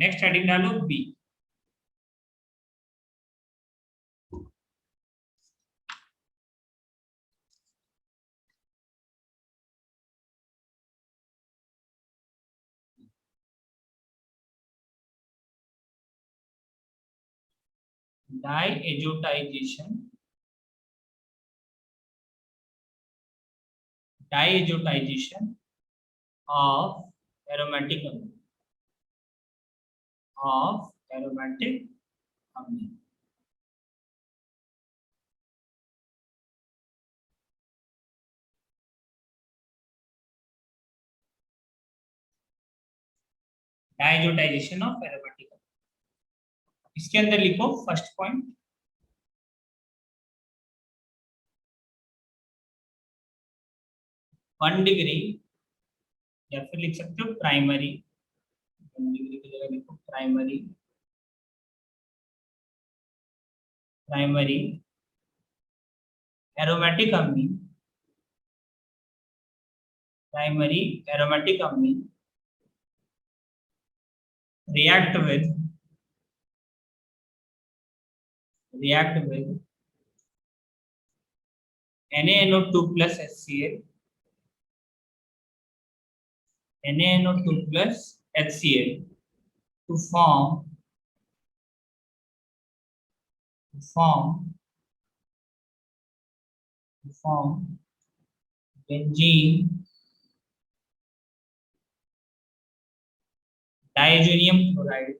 Next heading डालो B. Diazotisation of aromatic अम्ल। Diazotisation of aromatic अम्ल, इसके अंदर लिखो फर्स्ट पॉइंट 1 डिग्री, या फिर लिख सकते हो प्राइमरी। 1 डिग्री की जगह लिखो प्राइमरी एरोमेटिक अम्ल, प्राइमरी एरोमेटिक अम्ल react with NaNO2 plus HCl, NaNO2 plus HCl to form benzene diazonium chloride,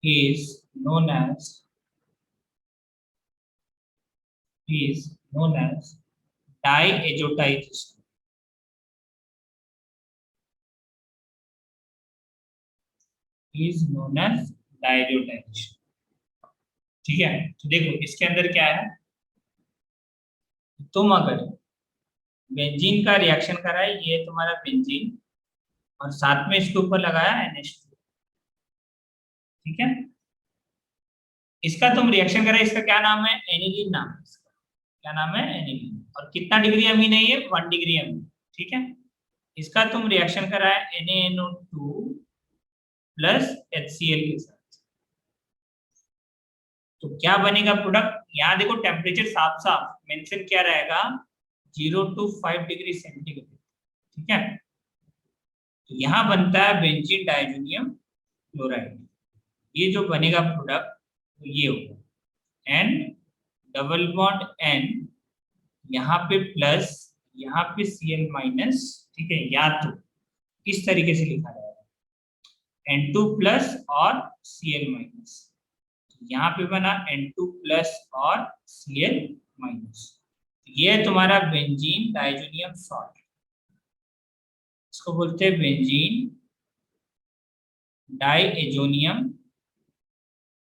is known as diazotization. ठीक है, तो देखो इसके अंदर क्या है, तुम अगर बेंजीन का रिएक्शन करा है, ये तुम्हारा बेंजीन, और साथ में इसके ऊपर लगाया NH2, ठीक है, इसका तुम रिएक्शन करा, इसका क्या नाम है, एनिलीन नाम है इसका, क्या नाम है, एनिलीन, और कितना डिग्री अमीन है ये, 1 डिग्री अमीन, ठीक है। इसका तुम रिएक्शन करा है NaNO2 प्लस HCl के साथ, तो क्या बनेगा प्रोडक्ट, यहाँ देखो टेम्परेचर साफ साफ मेंशन क्या रहेगा, 0 to 5 डिग्री सेंटीग्रेड, ठीक है। तो यहाँ बनता है बेंजीन डाइजोनियम क्लोराइड, ये जो बनेगा प्रोडक्ट तो ये होगा N डबल बॉन्ड N, यहाँ पे प्लस, यहाँ पे Cl माइनस, ठीक है, या तो इस तरीके से लिखा जाएगा N2 प्लस और Cl माइनस, यहाँ पे बना N2 प्लस और Cl माइनस, ये तुम्हारा बेंजीन डाइजोनियम सॉल्ट, इसको बोलते हैं बेंजीन डाइएजोनियम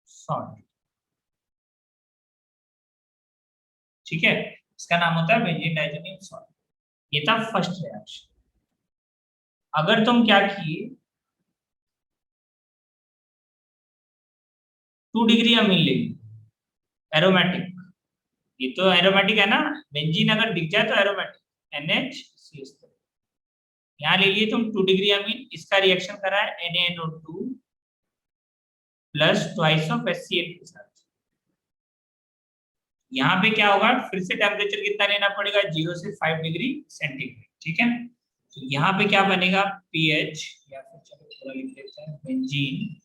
सॉल्ट, ठीक है, इसका नाम होता है बेंजीन डाइजोनियम सॉल्ट। ये था फर्स्ट रिएक्शन। अगर तुम क्या किए, 2 डिग्री अमीन ले एरोमेटिक, ये तो एरोमेटिक है ना, बेंजीन अगर दिख जाए तो एरोमेटिक NH, यहाँ ले लिए तुम 2 डिग्री अमीन, इसका रिएक्शन करा है NaNO2 plus twice of HCl के साथ, यहाँ पे क्या होगा, फिर से टेम्परेचर कितना लेना पड़ेगा, 0 से 5 डिग्री सेंटीग्रेड, ठीक है। तो यहाँ पे क्या बनेगा pH, या फिर चलो थोड़ा लिख लेते हैं benzene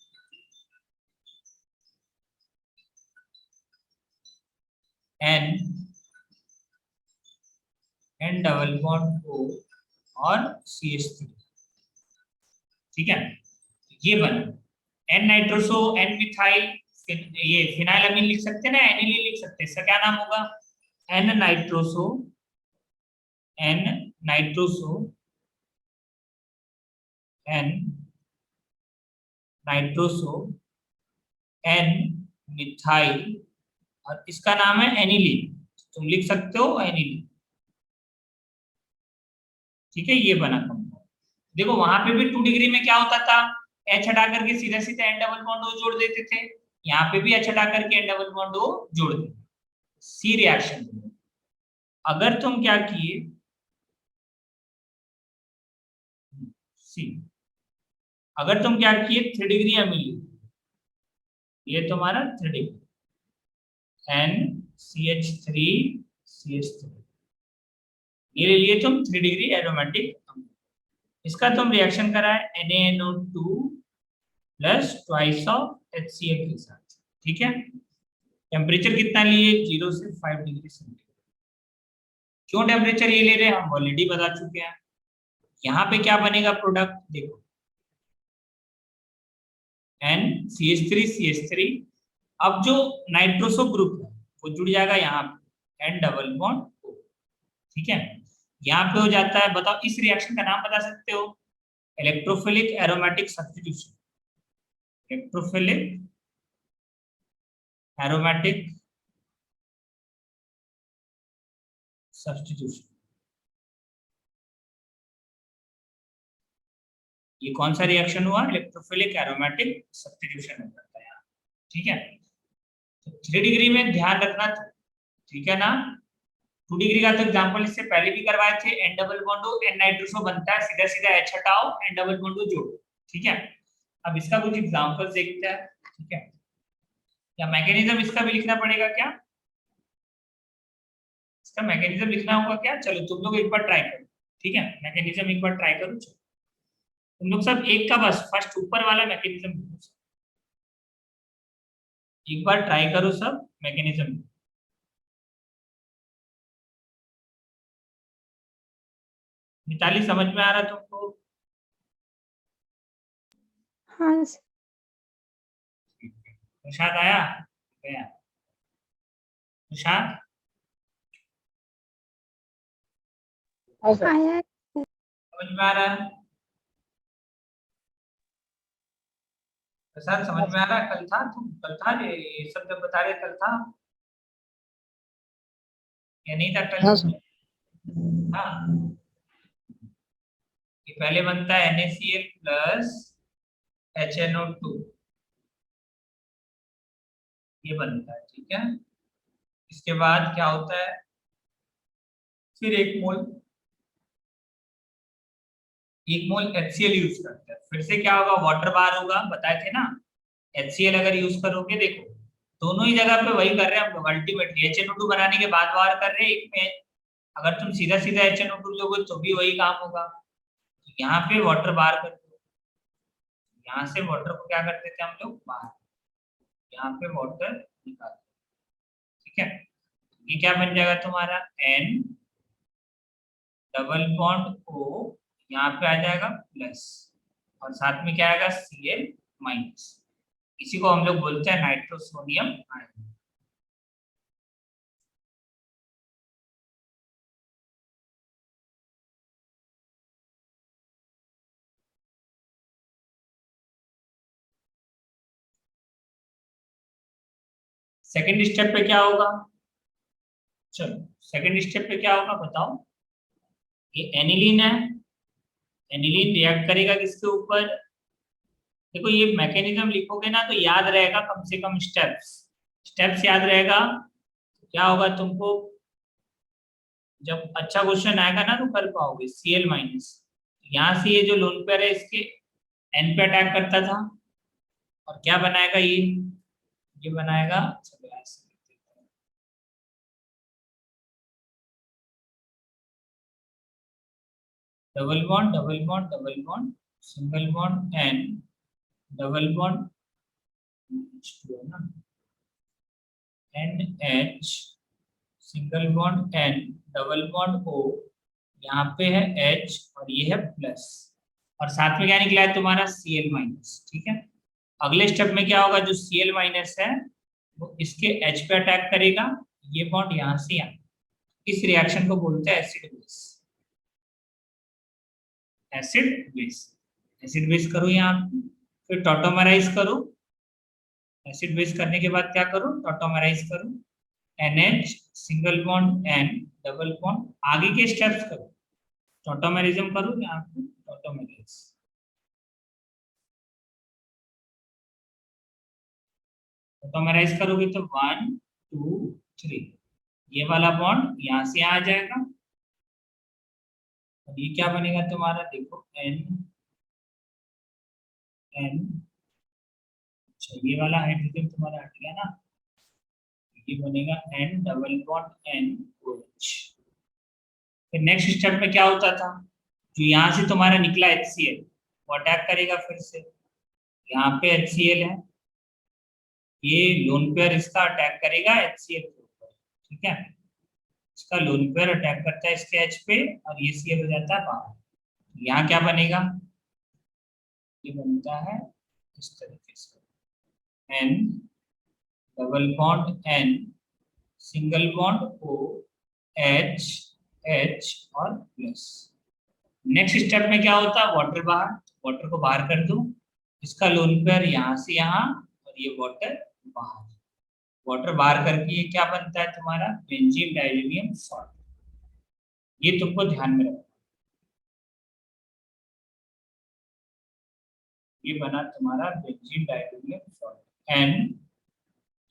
N double bond O और CH3, ठीक है, ये बना N नाइट्रोसो N मिथाइल, ये फिनाइल अमीन लिख सकते हैं ना, एनिलीन लिख सकते हैं, इसका क्या नाम होगा, N नाइट्रोसो N मिथाइल, और इसका नाम है एनिलीन, तुम लिख सकते हो एनिलीन, ठीक है, ये बना कंपाउंड। देखो वहां पे भी 2 डिग्री में क्या होता था, H हटा करके सीधा सीधा N डबल बॉन्ड O जोड़ देते थे, यहाँ पे भी H हटा करके N डबल बॉन्ड O जोड़ देंगे, C रिएक्शन। अगर तुम क्या किए C, अगर तुम क्या किए 3 डिग्री अमीन, ये तुम्हारा 3 डिग्री NCH3 CH3, ये ले लिए तुम 3 डिग्री एरोमेटिक अम्ल। इसका तुम रिएक्शन करा है NaNO2 plus twice of HCl के साथ, ठीक है। टेम्परेचर कितना लिए 0 से 5 डिग्री सेंटीग्रेड। क्यों टेम्परेचर ये ले रहे हैं हम ऑलरेडी बता चुके हैं। यहाँ पे क्या बनेगा प्रोडक्ट देखो, NCH3CH3, अब जो नाइट्रोसो ग्रुप है वो जुड़ जाएगा यहाँ पे N डबल बॉन्ड O, ठीक है। यहाँ पे हो जाता है, बताओ इस रिएक्शन का नाम बता सकते हो, electrophilic aromatic substitution. Electrophilic aromatic substitution. ये कौन सा रिएक्शन हुआ, इलेक्ट्रोफिलिक एरोमेटिक सब्स्टिट्यूशन हो जाता है यहाँ, ठीक है। तो 3 डिग्री में ध्यान रखना, ठीक है ना। 2 डिग्री का तो एग्जांपल इससे पहले भी करवाए थे, N double bond O N nitroso बनता है, सीधा सीधा H हटाओ N डबल बॉन्ड O जोड़ो, ठीक है। अब इसका कुछ एग्जांपल्स देखते हैं, ठीक है। या मैकेनिज्म इसका भी लिखना पड़ेगा क्या, इसका मैकेनिज्म लिखना होगा क्या, चलो तुम लोग एक बार ट्राई करो, ठीक है। मैकेनिज्म एक बार ट्राई करो, चलो तुम लोग सब एक का बस फर्स्ट ऊपर वाला मैकेनिज्म एक बार ट्राई करो सब मैकेनिज्म। मिताली समझ में आ रहा तुमको? हाँ प्रसाद आया गया, प्रसाद आया। समझ में आ रहा है? प्रसाद समझ में आ रहा है? कल था तुम, कल था ये सब जब बता रहे कल था या नहीं था कल? हाँ, ये पहले बनता है NaCl प्लस HNO2, ये बनता है, ठीक है। इसके बाद क्या होता है, फिर 1 मोल HCl यूज करते हैं, फिर से क्या होगा, वाटर बार होगा, बताए थे ना। HCl अगर यूज करोगे, देखो दोनों ही जगह पे वही कर रहे हैं हम लोग, अल्टीमेटली HNO2 बनाने के बाद बार कर रहे हैं एक में, अगर तुम सीधा सीधा HNO2 लोगे तो भी वही काम होगा। तो यहाँ पे वाटर बार करते हो, यहाँ से वाटर को क्या करते थे हम लोग बाहर, यहाँ पे वाटर निकालते, ठीक है। ये क्या बन जाएगा तुम्हारा N डबल बॉन्ड O, यहाँ पे आ जाएगा प्लस, और साथ में क्या आएगा Cl माइनस, इसी को हम लोग बोलते हैं नाइट्रोसोनियम आयन। सेकेंड स्टेप पे क्या होगा, चलो सेकेंड स्टेप पे क्या होगा बताओ। ये एनिलीन है, एनिलीन रिएक्ट करेगा किसके ऊपर, देखो ये मैकेनिज्म लिखोगे ना तो याद रहेगा, कम से कम स्टेप्स स्टेप्स याद रहेगा। क्या होगा तुमको, जब अच्छा क्वेश्चन आएगा ना तो कर पाओगे। Cl माइनस, यहाँ से ये जो लोन पेयर है इसके N पे अटैक करता था, और क्या बनाएगा ये बनाएगा, चलो ऐसे double bond double bond double bond single bond N double bond है ना, NH single bond N double bond O, यहाँ पे है H और ये है प्लस, और साथ में क्या निकला है तुम्हारा Cl माइनस, ठीक है। अगले स्टेप में क्या होगा, जो Cl माइनस है वो इसके H पे अटैक करेगा, ये बॉन्ड यहाँ से यहाँ, इस रिएक्शन को बोलते हैं acid base. Acid base, acid base करो यहाँ पे, फिर टॉटोमराइज करो, एसिड बेस करने के बाद क्या करो, टॉटोमराइज करो, NH single bond N double bond, आगे के स्टेप्स करो, टॉटोमेरिज्म करो यहाँ पे, टॉटोमेरिज तो समराइज करोगे तो 1 2 3, ये वाला बॉन्ड यहाँ से आ जाएगा और ये क्या बनेगा तुम्हारा, देखो N N, अच्छा ये वाला हाइड्रोजन तुम्हारा हट गया ना, ये बनेगा N double bond N OH। फिर नेक्स्ट स्टेप में क्या होता था, जो यहाँ से तुम्हारा निकला HCl वो अटैक करेगा फिर से, यहाँ पे HCl है, ये लोन पेयर इसका अटैक करेगा HCl के ऊपर, ठीक है, इसका लोन पेयर अटैक करता है इसके H पे और ये Cl हो जाता है बाहर। यहाँ क्या बनेगा, ये बनता है इस तरीके से N double bond N single bond O H H और प्लस। नेक्स्ट स्टेप में क्या होता है, वाटर बाहर, वाटर को बाहर कर दो, इसका लोन पेयर यहाँ से यहाँ और ये वाटर बाहर, वाटर बाहर करके ये क्या बनता है तुम्हारा बेंजीन डाइजेनियम सॉल्ट। ये तुमको ध्यान में रखना, ये बना तुम्हारा benzene डाइजेनियम salt N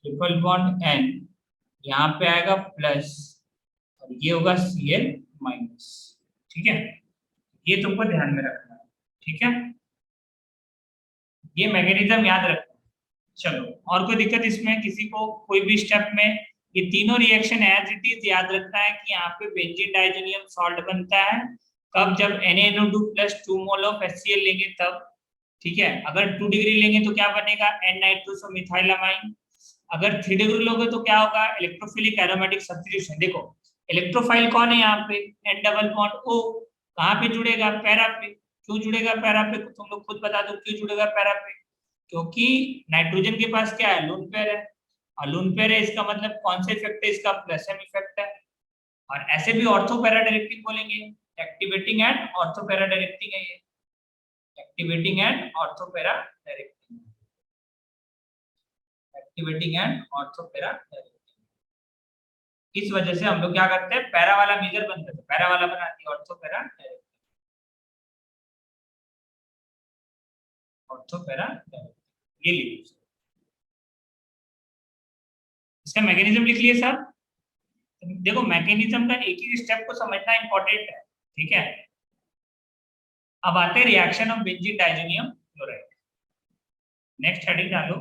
triple bond N, यहाँ पे आएगा प्लस और ये होगा Cl माइनस, ठीक है, ये तुमको ध्यान में रखना है, ठीक है, ये मैकेनिज्म याद रखना। चलो और कोई दिक्कत इसमें किसी को, कोई भी स्टेप में ये तीनों रिएक्शन एज इट इज याद रखना है कि यहाँ पे बेंजीन डाइजेनियम सॉल्ट बनता है कब, जब NaNO2 plus 2 mole of HCl लेंगे तब, ठीक है, अगर 2 डिग्री लेंगे तो क्या बनेगा N-नाइट्रोसोमिथाइलामाइन, अगर 3 डिग्री लोगे तो क्या होगा इलेक्ट्रोफिलिक एरोमेटिक सब्स्टिट्यूशन। देखो इलेक्ट्रोफाइल कौन है यहाँ पे N डबल बॉन्ड O, कहाँ पे जुड़ेगा पैरा पे, क्यों जुड़ेगा पैरा पे, तुम लोग खुद बता दो क्यों जुड़ेगा पैरा पे, क्योंकि नाइट्रोजन के पास क्या है लोन पेयर है, और लोन पेयर है इसका मतलब कौन सा इफेक्ट है इसका प्लस एम इफेक्ट है, और ऐसे भी ऑर्थो पैरा डायरेक्टिंग बोलेंगे, activating and ortho para directing है ये, activating and ortho para directing, activating and ortho para directing. इस वजह से हम लोग क्या करते हैं पैरा वाला मेजर बन करते हैं, पैरा वाला बनाती है ortho para directing, ortho para directing, ये लिखो, इसका मैकेनिज्म लिख लिए सर। देखो मैकेनिज्म का एक ही स्टेप को समझना इंपॉर्टेंट है, ठीक है। अब आते हैं reaction of benzene डाइजेनियम chloride, next heading डालो,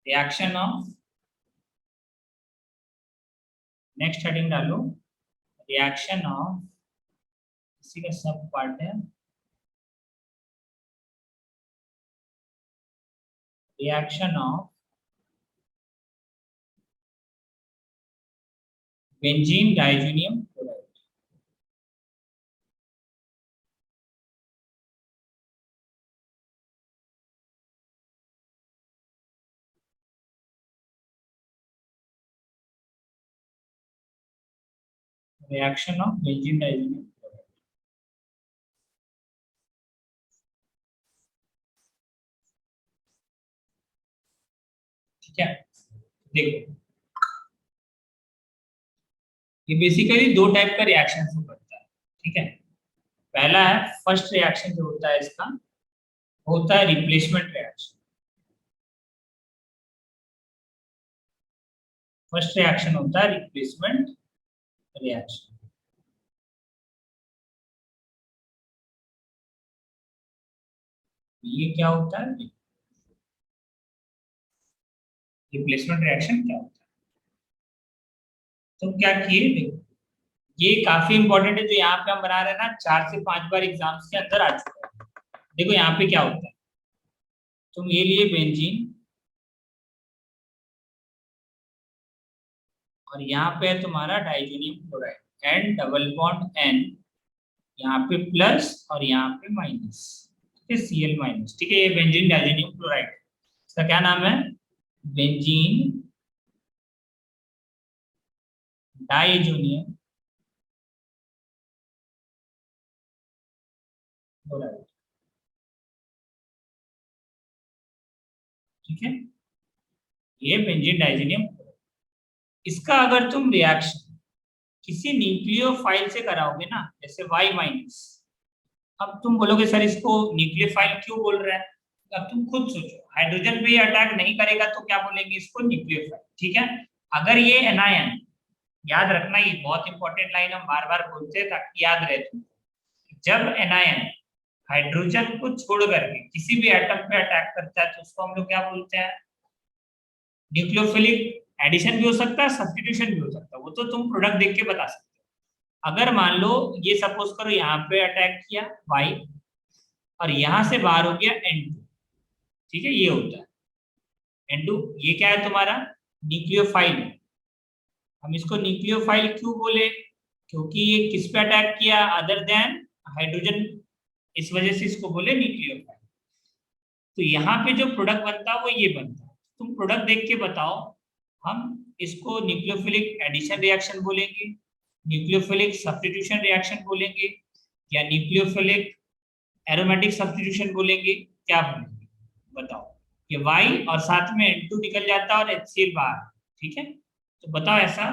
रिएक्शन ऑफ, नेक्स्ट हेडिंग डालो रिएक्शन ऑफ, इसी का सब पार्ट है, reaction of benzene डाइजेनियम chloride, reaction of benzene डाइजेनियम chloride, ठीक है। देखो ये बेसिकली दो टाइप का रिएक्शन से बनता है, ठीक है। पहला है फर्स्ट रिएक्शन जो होता है इसका होता है रिप्लेसमेंट रिएक्शन, फर्स्ट रिएक्शन होता है रिप्लेसमेंट रिएक्शन, ये क्या होता है रिप्लेसमेंट रिएक्शन क्या होता है, तो क्या किए देखो, ये काफी इंपॉर्टेंट है जो यहाँ पे हम बना रहे हैं ना, 4 से 5 बार एग्जाम्स के अंदर आ चुका है। देखो यहाँ पे क्या होता है, तुम ये लिए बेंजीन और यहाँ पे है तुम्हारा डाइजेनियम chloride N double bond N, यहाँ पे प्लस और यहाँ पे माइनस, ठीक है Cl माइनस, ठीक है, ये बेंजीन डाइजेनियम क्लोराइड, इसका क्या नाम है बेंजीन डाइजेनियम क्लोराइड, ठीक है, ये बेंजीन डाइजेनियम क्लोराइड। इसका अगर तुम रिएक्शन किसी न्यूक्लियोफाइल से कराओगे ना, जैसे Y माइनस, अब तुम बोलोगे सर इसको न्यूक्लियोफाइल क्यों बोल रहे हैं, अब तुम खुद सोचो, हाइड्रोजन पे अटैक नहीं करेगा तो क्या बोलेंगे इसको, न्यूक्लियोफाइल। ठीक है, अगर ये एनायन, याद रखना ये बहुत इंपॉर्टेंट लाइन हम बार बार बोलते हैं ताकि याद रहे तुम, जब एनायन हाइड्रोजन को छोड़ करके किसी भी एटम पे अटैक करता है तो उसको हम लोग क्या बोलते हैं, न्यूक्लियोफिलिक। एडिशन भी हो सकता है, सब्स्टिट्यूशन भी हो सकता है, वो तो तुम प्रोडक्ट देख के बता सकते हो। अगर मान लो ये सपोज करो यहाँ पे अटैक किया वाई, और यहां से बाहर हो गया N2, ठीक है, ये होता है N2। ये क्या है तुम्हारा, न्यूक्लियोफाइल। हम इसको न्यूक्लियोफाइल क्यों बोले, क्योंकि ये किस पे अटैक किया अदर देन हाइड्रोजन, इस वजह से इसको बोले न्यूक्लियोफाइल। तो यहाँ पे जो प्रोडक्ट बनता है वो ये बनता है, तुम प्रोडक्ट देख के बताओ, हम इसको न्यूक्लियोफिलिक एडिशन रिएक्शन बोलेंगे, न्यूक्लियोफिलिक सब्स्टिट्यूशन रिएक्शन बोलेंगे, या न्यूक्लियोफिलिक एरोमेटिक सब्स्टिट्यूशन बोलेंगे, क्या बोलेंगे बताओ। कि Y और साथ में N2 निकल जाता है और HCl बाहर, ठीक है, तो बताओ ऐसा,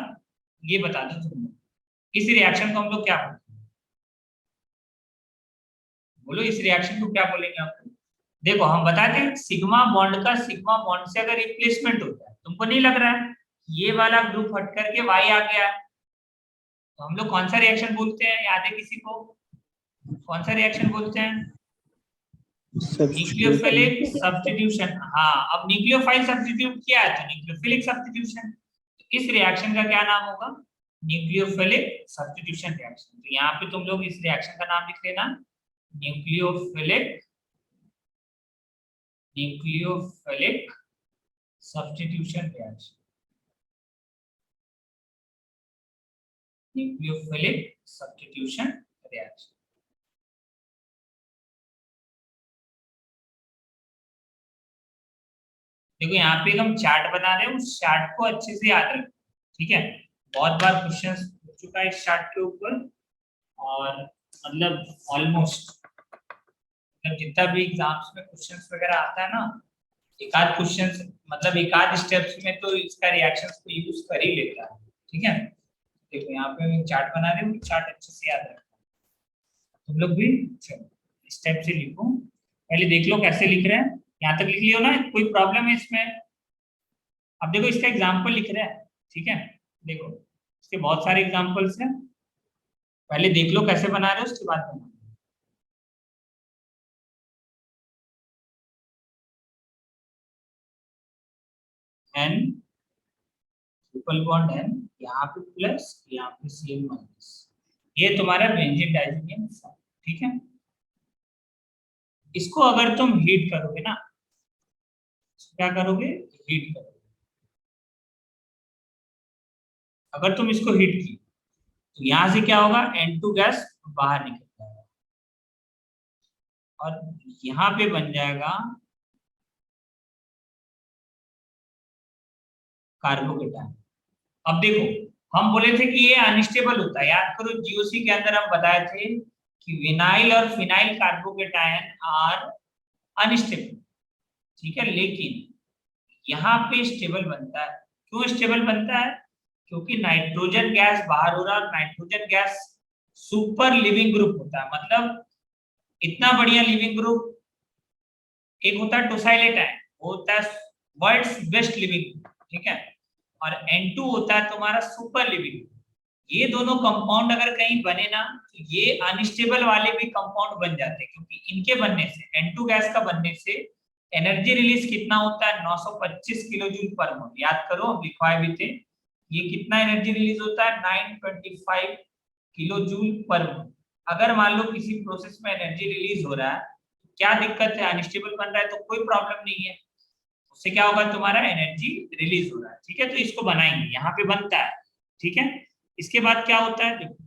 ये बता दो तुम लोग, इस रिएक्शन को हम लोग क्या बोलते हैं, बोलो इस रिएक्शन को क्या बोलेंगे आप लोग। देखो हम बताते हैं, सिग्मा बॉन्ड का सिग्मा बॉन्ड से अगर रिप्लेसमेंट होता है, तुमको नहीं लग रहा है ये वाला ग्रुप हट करके Y आ गया है, तो हम लोग कौन सा रिएक्शन बोलते हैं, याद है किसी को, कौन सा रिएक्शन बोलते हैं, न्यूक्लियोफिलिक सब्स्टिट्यूशन। हाँ, अब न्यूक्लियोफाइल सब्स्टिट्यूट किया है तो न्यूक्लियोफिलिक सब्स्टिट्यूशन, इस रिएक्शन का क्या नाम होगा, न्यूक्लियोफिलिक सब्स्टिट्यूशन रिएक्शन। तो यहाँ पे तुम लोग इस रिएक्शन का नाम लिख लेना, nucleophilic nucleophilic substitution reaction, nucleophilic substitution reaction. देखो यहाँ पे हम चार्ट बना रहे हैं, उस चार्ट को अच्छे से याद रखो, ठीक है, बहुत बार क्वेश्चन हो चुका है इस चार्ट के ऊपर, और मतलब ऑलमोस्ट, मतलब जितना भी एग्जाम्स में क्वेश्चंस वगैरह आता है ना, एक आध क्वेश्चंस, मतलब एक आध स्टेप्स में तो इसका रिएक्शंस को यूज कर ही लेता है, ठीक है। देखो यहाँ पे मैं चार्ट बना रही हूँ, चार्ट अच्छे से याद रखो तुम लोग भी, चलो इस टाइप से लिखो, पहले देख लो कैसे लिख रहे हैं, यहाँ तक लिख लियो ना, कोई प्रॉब्लम है इसमें। अब देखो इसका एग्जाम्पल लिख रहे हैं, ठीक है, देखो इसके बहुत सारे एग्जाम्पल्स हैं, पहले देख लो कैसे बना रहे हो उसके बाद बना। एन ट्रिपल बॉन्ड एन, यहाँ पे प्लस, यहाँ पे Cl माइनस, ये तुम्हारा बेंजीन डाइजीनियम, ठीक है। इसको अगर तुम हीट करोगे ना, क्या करोगे, हीट करोगे, अगर तुम इसको हीट की तो यहां से क्या होगा, N2 गैस बाहर निकल जाएगा, और यहाँ पे बन जाएगा कार्बोकेटाइन। अब देखो हम बोले थे कि ये अनस्टेबल होता है, याद करो जीओसी के अंदर हम बताए थे कि विनाइल और फिनाइल कार्बोकेटाइन आर अनस्टेबल, ठीक है, लेकिन यहाँ पे स्टेबल बनता है। क्यों स्टेबल बनता है, क्योंकि नाइट्रोजन गैस बाहर हो रहा है, nitrogen gas super leaving group होता है, मतलब इतना बढ़िया लिविंग ग्रुप, एक होता है टोसाइलेटाइन, वो होता है वर्ल्ड्स बेस्ट लिविंग, ठीक है, और N2 होता है तुम्हारा सुपर लिविंग। ये दोनों कंपाउंड अगर कहीं बने ना, तो ये अनस्टेबल वाले भी कंपाउंड बन जाते हैं, क्योंकि इनके बनने से, N2 गैस का बनने से एनर्जी रिलीज कितना होता है, 925 किलो जूल पर मोल, याद करो हम लिखवाए भी थे, ये कितना एनर्जी रिलीज होता है, 925 किलो जूल पर मोल। अगर मान लो किसी प्रोसेस में एनर्जी रिलीज हो रहा है, क्या दिक्कत है, अनस्टेबल बन रहा है तो कोई प्रॉब्लम नहीं है, उससे क्या होगा, तुम्हारा एनर्जी रिलीज हो रहा है, ठीक है, तो इसको बनाएंगे, यहाँ पे बनता है, ठीक है। इसके बाद क्या होता है, देखो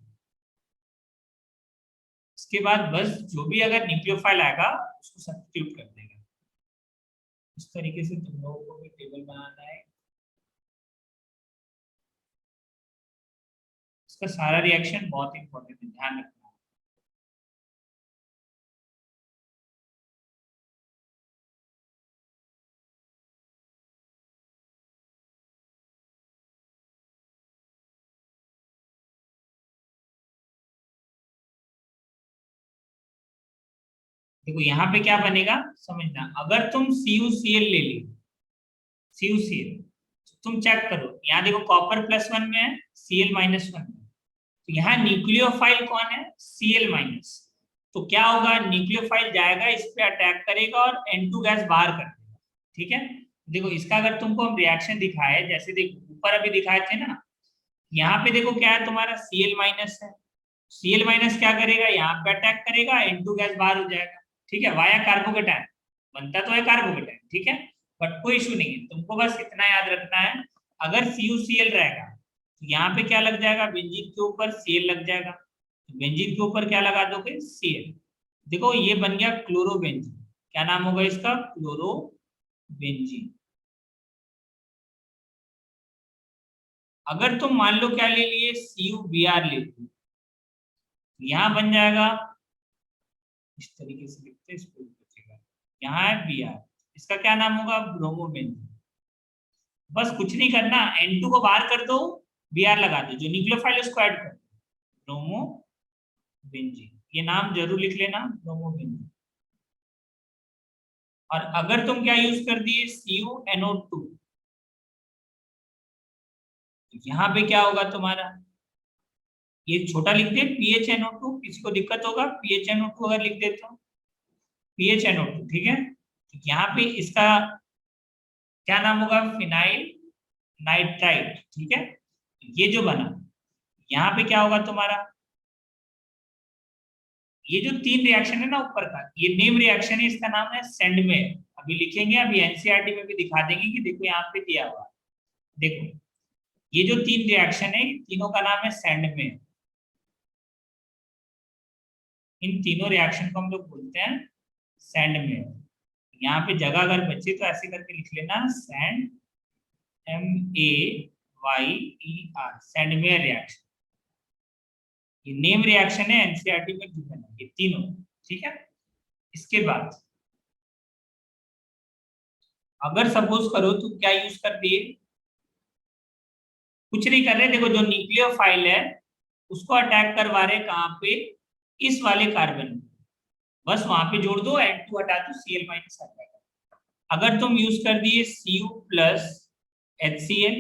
इसके बाद बस जो भी अगर न्यूक्लियोफाइल आएगा उसको सब्स्टिट्यूट कर देगा। इस तरीके से तुम लोगों को भी टेबल बनाना है, इसका सारा रिएक्शन बहुत इंपॉर्टेंट है, ध्यान रखना। देखो यहाँ पे क्या बनेगा समझना, अगर तुम CuCl ले ली, CuCl, तुम चेक करो यहाँ देखो कॉपर +1 में है, Cl-1 में, तो यहाँ न्यूक्लियोफाइल कौन है, Cl-, तो क्या होगा, न्यूक्लियोफाइल जाएगा इस पे अटैक करेगा और N2 गैस बाहर कर देगा। ठीक है, देखो इसका अगर तुमको हम रिएक्शन दिखाए, जैसे देखो ऊपर अभी दिखाए थे ना, यहाँ पे देखो क्या है तुम्हारा Cl- है, Cl- क्या करेगा, यहाँ पे अटैक करेगा, N2 गैस बाहर हो जाएगा। ठीक है, वाया कार्बोकेटायन, बनता तो है कार्बोकेटायन, ठीक है, बट कोई इशू नहीं है, तुमको बस इतना याद रखना है, अगर CuCl रहेगा तो यहाँ पे क्या लग जाएगा, बेंजीन के ऊपर Cl लग जाएगा, तो बेंजीन के ऊपर क्या लगा दोगे, Cl। देखो ये बन गया क्लोरोबेंजीन, क्या नाम होगा इसका, क्लोरोबेंजीन। अगर तुम मान लो क्या ले लिए, CuBr ले लिए, यहाँ बन जाएगा, इस तरीके से लिखते हैं, इसको लिखिएगा, यहाँ है Br, इसका क्या नाम होगा, ब्रोमोबेंजीन। बस कुछ नहीं करना, N2 को बाहर कर दो, Br लगा दो, जो न्यूक्लियोफाइल उसको ऐड कर दो, ब्रोमोबेंजीन, ये नाम जरूर लिख लेना, ब्रोमोबेंजीन। और अगर तुम क्या यूज कर दिए, CuNO2, यहाँ पे क्या होगा तुम्हारा, ये छोटा लिख दे PHNO2, किसी को दिक्कत होगा, PHNO2 अगर लिख देते हो, PHNO2, ठीक है, तो यहाँ पे इसका क्या नाम होगा, फिनाइल नाइट्राइट। ठीक है, ये जो बना, यहाँ पे क्या होगा तुम्हारा, ये जो 3 रिएक्शन है ना ऊपर का, ये नेम रिएक्शन है, इसका नाम है सेंडमेयर। अभी लिखेंगे, अभी एनसीईआरटी में भी दिखा देंगे कि देखो यहाँ पे दिया हुआ, देखो ये जो 3 रिएक्शन है, तीनों का नाम है सेंडमेयर। इन तीनों रिएक्शन को हम लोग बोलते हैं सैंडमेयर। यहाँ पे जगह अगर बचे तो ऐसे करके लिख लेना, सैंड, MAYER, सैंडमेयर रिएक्शन, ये नेम रिएक्शन है, एनसीईआरटी में गिवन है ये तीनों। ठीक है, इसके बाद अगर सपोज करो तो क्या यूज कर दिए, कुछ नहीं कर रहे, देखो जो न्यूक्लियोफाइल है उसको अटैक करवा रहे कहाँ पे, इस वाले कार्बन में, बस वहां पे जोड़ दो, N2 हटा दो, Cl- आ जाएगा। अगर तुम यूज कर दिए Cu+HCl,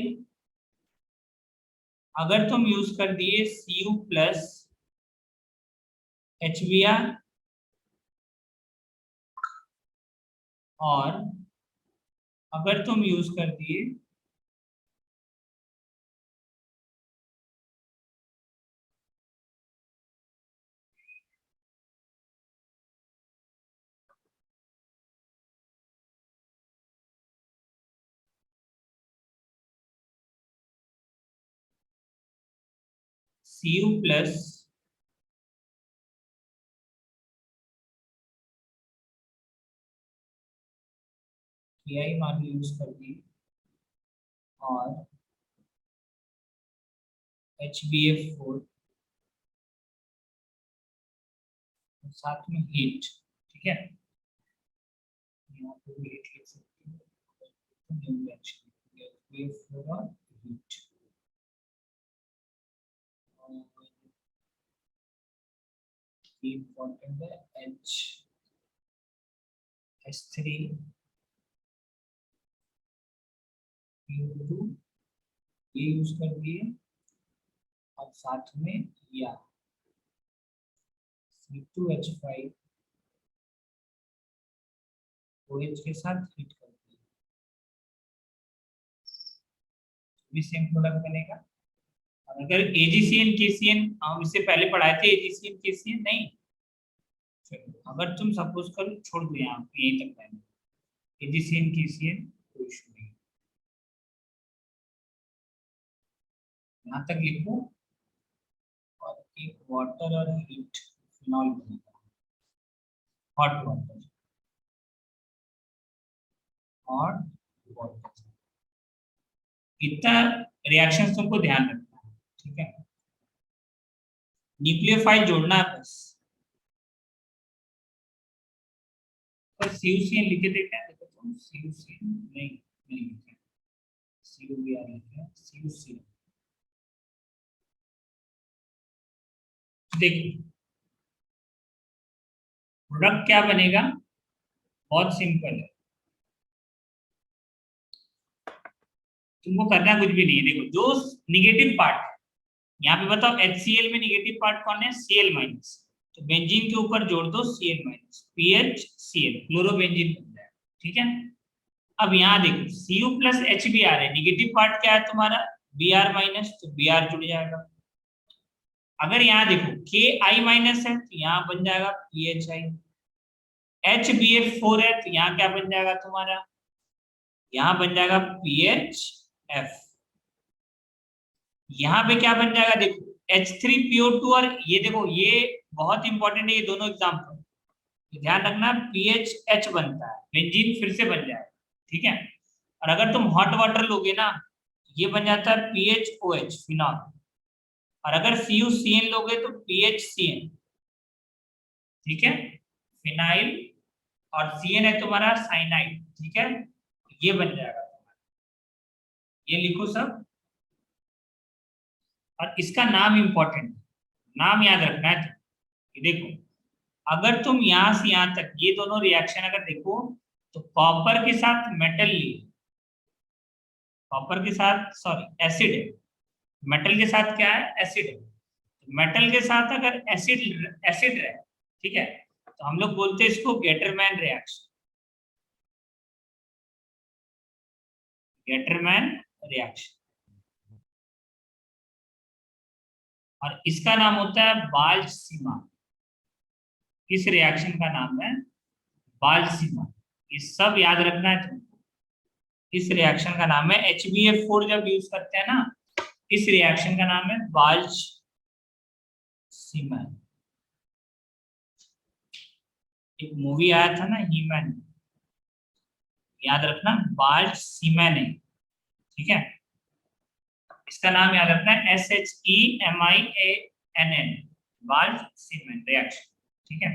अगर तुम यूज कर दिए Cu+HBr, और अगर तुम यूज कर दिए Cu+ Ki मान लो यूज कर दिए, और HbF4, साथ में हीट। ठीक है, यहाँ पे भी हीट लिख सकते हो, न्यू रिएक्शन HbF4 और हीट, इम्पोर्टेंट है H3PO2, ये यूज कर दिए, और साथ में या C2H5 OH के साथ हीट कर दिए, भी सेम प्रोडक्ट बनेगा। और अगर AgCN KCN, हम इससे पहले पढ़ाए थे, AgCN KCN नहीं, चलो अगर तुम सपोज करो छोड़ दो यहाँ पे, यहीं तक रहना, AgCN KCN कोई इशू नहीं, यहाँ तक लिखो, और एक वाटर और हीट, फिनॉल बनेगा, हॉट वाटर, हॉट वाटर, इतना रिएक्शन तुमको ध्यान रखना है। ठीक है, न्यूक्लियोफाइल जोड़ना है बस, और CuCN लिखे थे क्या, देखो तुम CuCN नहीं, नहीं लिखे, CuBr लिखे, CuCN। देखो प्रोडक्ट क्या बनेगा, बहुत सिंपल है, तुमको करना कुछ भी नहीं है। देखो जो निगेटिव पार्ट, यहाँ पे बताओ HCl में निगेटिव पार्ट कौन है, Cl माइनस, तो बेंजीन के ऊपर जोड़ दो Cl माइनस, PHCl, क्लोरोबेंजीन बन जाएगा। ठीक है, अब यहाँ देखो Cu प्लस HBr है, निगेटिव पार्ट क्या है तुम्हारा, Br माइनस, तो Br जुड़ जाएगा। अगर यहाँ देखो Ki माइनस है तो यहाँ बन जाएगा PHI, HBF4 है तो यहाँ क्या बन जाएगा तुम्हारा, यहाँ बन जाएगा PHF। यहाँ पे क्या बन जाएगा, देखो H3PO2, और ये देखो ये बहुत इंपॉर्टेंट है, ये दोनों एग्जाम्पल ध्यान रखना, PHH बनता है, बेंजीन फिर से बन जाएगा। ठीक है, और अगर तुम हॉट वाटर लोगे ना, ये बन जाता है PHOH, फिनॉल, और अगर CuCN लोगे तो PHCN। ठीक है, फिनाइल, और CN है तुम्हारा साइनाइड। ठीक है, ये बन जाएगा तुम्हारा, ये लिखो सब, और इसका नाम इंपॉर्टेंट, नाम याद रखना है। तो देखो अगर तुम यहां से यहां तक ये दोनों रिएक्शन अगर देखो, तो कॉपर के साथ मेटल लिए, कॉपर के साथ सॉरी एसिड है, मेटल के साथ क्या है, एसिड है, तो मेटल के साथ अगर एसिड एसिड है, ठीक है, तो हम लोग बोलते हैं इसको गेटरमैन रिएक्शन, गेटरमैन रिएक्शन, और इसका नाम होता है बाल्च-सीमा। इस रिएक्शन का नाम है बाल्च-सीमा, ये सब याद रखना है तुमको। इस रिएक्शन का नाम है HBF4, जब यूज करते हैं ना, इस रिएक्शन का नाम है बाल्च-सीमा। एक मूवी आया था ना, हीमैन, याद रखना बाल्च-सीमैन है। ठीक है, इसका नाम याद रखना है SHEMIANN, बाल्च-सीमैन रिएक्शन। ठीक है,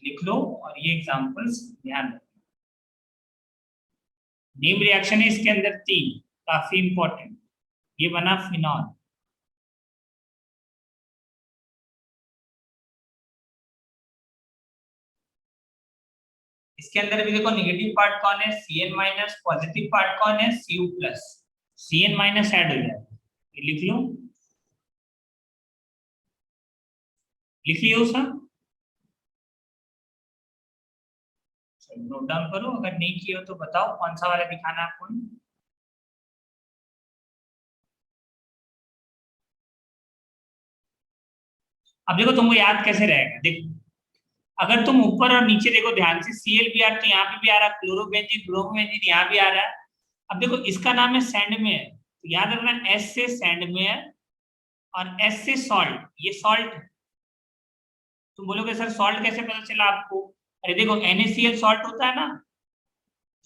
लिख लो, और ये एग्जांपल्स ध्यान रखना। नेम रिएक्शन है इसके अंदर 3, काफी इंपॉर्टेंट, ये बना फिनॉल, इसके अंदर भी देखो निगेटिव पार्ट कौन है, Cn माइनस, पॉजिटिव पार्ट कौन है, Cu plus, Cn minus add हो जाएगा, ये लिख लो, लिख लियो सब, नोट डाउन करो, अगर नहीं किया हो तो बताओ कौन सा वाला दिखाना है आपको। अब देखो तुमको याद कैसे रहेगा, देखो अगर तुम ऊपर और नीचे देखो ध्यान से, ClBr तो यहाँ पे भी आ रहा है, क्लोरोबेंजीन ब्रोमोबेंजीन यहाँ भी आ रहा है। अब देखो इसका नाम है सैंडमेयर, तो याद रखना S से सैंडमेयर और S से सॉल्ट, ये सॉल्ट। तुम बोलोगे सर सॉल्ट कैसे पता चला आपको, अरे देखो NaCl सॉल्ट होता है ना,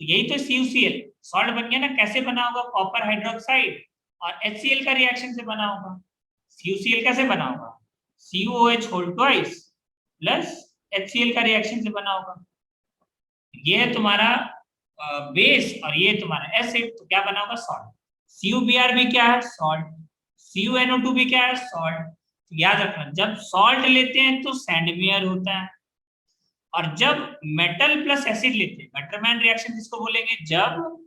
तो यही तो CuCl सॉल्ट बन गया ना, कैसे बना होगा, कॉपर हाइड्रोक्साइड और HCl का रिएक्शन से बना होगा। CuCl कैसे बना होगा, CuOH whole twice plus HCl का रिएक्शन से बना होगा। ये है तुम्हारा बेस और ये तुम्हारा एसिड, तो क्या बना होगा, सॉल्ट। CuBr भी क्या है, सॉल्ट। CuNO2 भी क्या है, सॉल्ट। तो याद रखना जब सॉल्ट लेते हैं तो सैंडमेयर होता है, और जब मेटल प्लस एसिड लेते हैं, गटरमैन रिएक्शन जिसको बोलेंगे, जब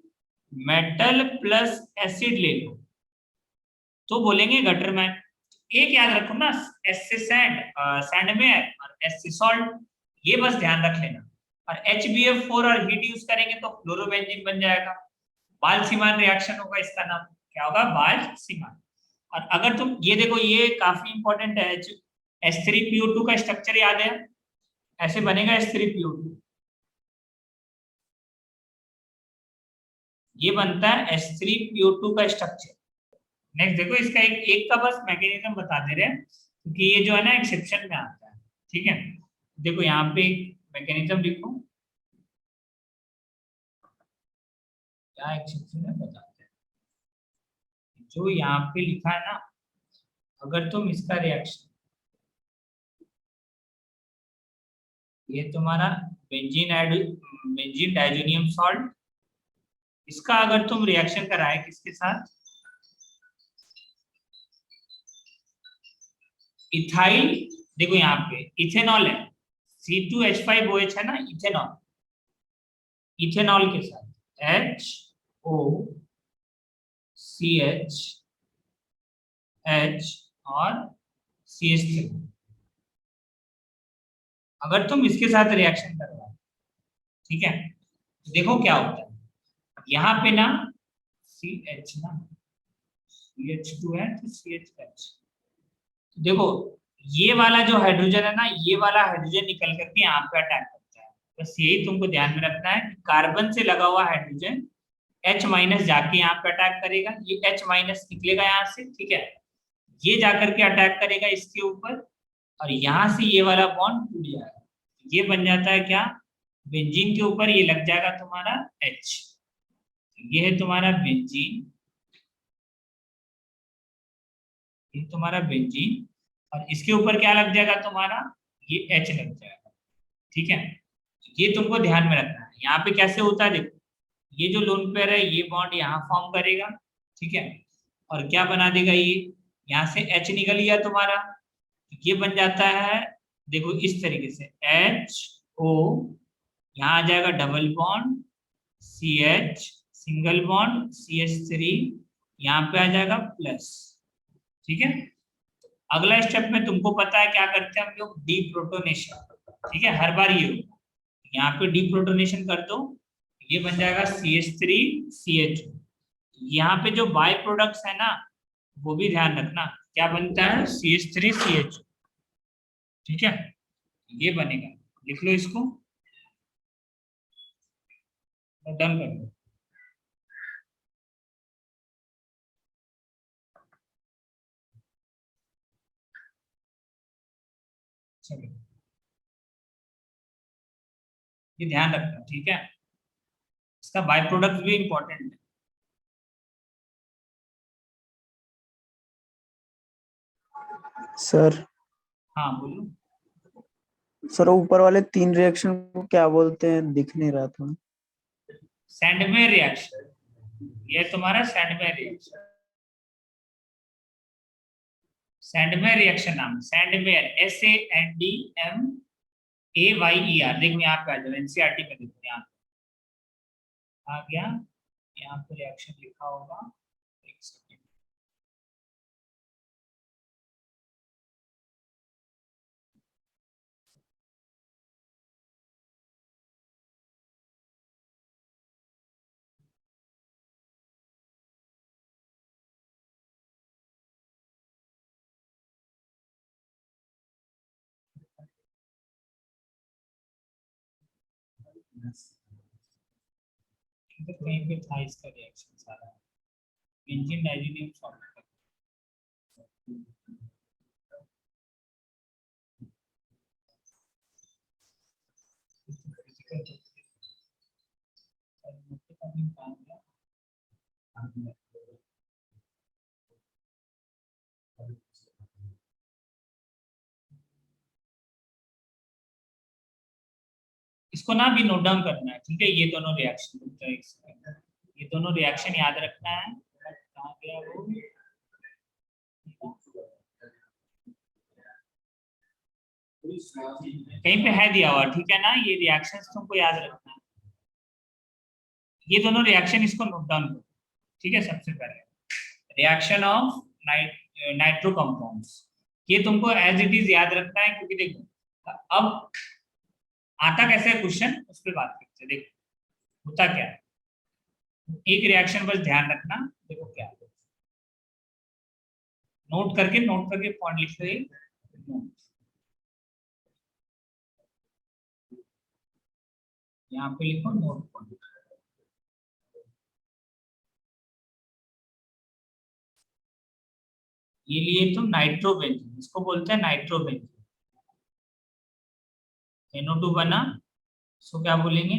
मेटल प्लस एसिड ले लो तो बोलेंगे गटरमैन। एक याद रखो ना, एस से सैंड, सैंडमेयर, और एस से सॉल्ट, ये बस ध्यान रख लेना। और HBF4 और हीट यूज करेंगे तो फ्लोरोबेंजीन बन जाएगा, बाल्च-सीमान रिएक्शन होगा, इसका नाम क्या होगा, बाल्च-सीमान। और अगर तुम ये देखो, ये काफी इंपॉर्टेंट है, H3PO2 का स्ट्रक्चर याद है, ऐसे बनेगा H3PO2, ये बनता है H3PO2 का स्ट्रक्चर। नेक्स्ट देखो इसका एक का बस मैकेनिज्म बता दे रहे हैं, क्योंकि ये जो है ना एक्सेप्शन में आता है। ठीक है, देखो यहाँ पे मैकेनिज्म लिखो, क्या एक्सेप्शन है बताते हैं। जो यहाँ पे लिखा है ना, अगर तुम इसका रिएक्शन, ये तुम्हारा बेंजीन डाइजोनियम सॉल्ट, इसका अगर तुम रिएक्शन कराए किसके साथ, इथाइल, देखो यहाँ पे इथेनॉल है, C2H5OH है ना, इथेनॉल, इथेनॉल के साथ HOCH और CH3। अगर तुम इसके साथ रिएक्शन करवाओ, ठीक है, देखो क्या होता है। यहाँ पे ना CH ना, CH2 है तो CH। देखो ये वाला जो हाइड्रोजन है ना, ये वाला हाइड्रोजन निकल करके यहाँ पे अटैक करता है। बस यही तुमको ध्यान में रखना है कि कार्बन से लगा हुआ हाइड्रोजन H- जाके यहाँ पे अटैक करेगा, ये H- निकलेगा यहाँ से, ठीक है, ये जाकर के अटैक करेगा इसके ऊपर, और यहाँ से ये वाला बॉन्ड टूट जाएगा, ये बन जाता है क्या, बेंजीन के ऊपर ये लग जाएगा तुम्हारा H। ये है तुम्हारा बेंजीन, ये तुम्हारा बेंजीन, और इसके ऊपर क्या लग जाएगा तुम्हारा, ये H लग जाएगा, ठीक है। ये तुमको ध्यान में रखना है। यहाँ पे कैसे होता है देखो, ये जो लोन पेयर है ये बॉन्ड यहाँ फॉर्म करेगा, ठीक है, और क्या बना देगा ये, यहाँ से H निकल गया तुम्हारा, ये बन जाता है, देखो इस तरीके से HO, यहाँ आ जाएगा double bond CH, single bond CH3, यहाँ पे आ जाएगा प्लस, ठीक है। अगला स्टेप में तुमको पता है क्या करते हैं हम लोग, डीप्रोटोनेशन, ठीक है, हर बार ये होगा, यहाँ पे डीप्रोटोनेशन कर दो, ये बन जाएगा CH3CH। यहाँ पे जो बाय प्रोडक्ट्स है ना, वो भी ध्यान रखना, क्या बनता है, CH3CH, ठीक है, ये बनेगा, लिख लो इसको, डन कर दो। चलो ये ध्यान रखना, ठीक है, इसका बाय प्रोडक्ट भी इंपॉर्टेंट है। सर हाँ बोलो। सर ऊपर वाले 3 रिएक्शन को क्या बोलते हैं, दिख नहीं रहा था। सैंडमेयर रिएक्शन, ये तुम्हारा सैंडमेयर रिएक्शन, सैंडमेयर रिएक्शन नाम, सैंडमेयर SANDMAYER। देखो यहाँ पे आ जाओ, एनसीईआरटी में देखो, यहाँ आ गया, यहाँ पे रिएक्शन लिखा होगा, एक सेकेंड, तो कहीं पे था इसका रिएक्शन सारा, बेंजीन डाइजीनियम सॉल्ट, इसको ना भी नोट डाउन करना है, ठीक है, ये दोनों रिएक्शन, ये दोनों रिएक्शन याद रखना है। कहाँ गया वो, कहीं पे है दिया हुआ, ठीक है ना, ये रिएक्शंस तुमको याद रखना है, ये दोनों रिएक्शन इसको नोट डाउन करो, ठीक है। सबसे पहले रिएक्शन ऑफ नाइट्रो कंपाउंड्स, ये तुमको एज इट इज याद रखना है, क्योंकि देखो अब आता कैसे है क्वेश्चन, उस पर बात करते हैं। देखो होता क्या है, एक रिएक्शन बस ध्यान रखना, देखो क्या है, नोट करके पॉइंट लिख रहे, यहाँ पे लिखो नोट पॉइंट। ये लिए तुम नाइट्रोबेंजीन, इसको बोलते हैं नाइट्रोबेंजीन, NO2 बना, इसको क्या बोलेंगे,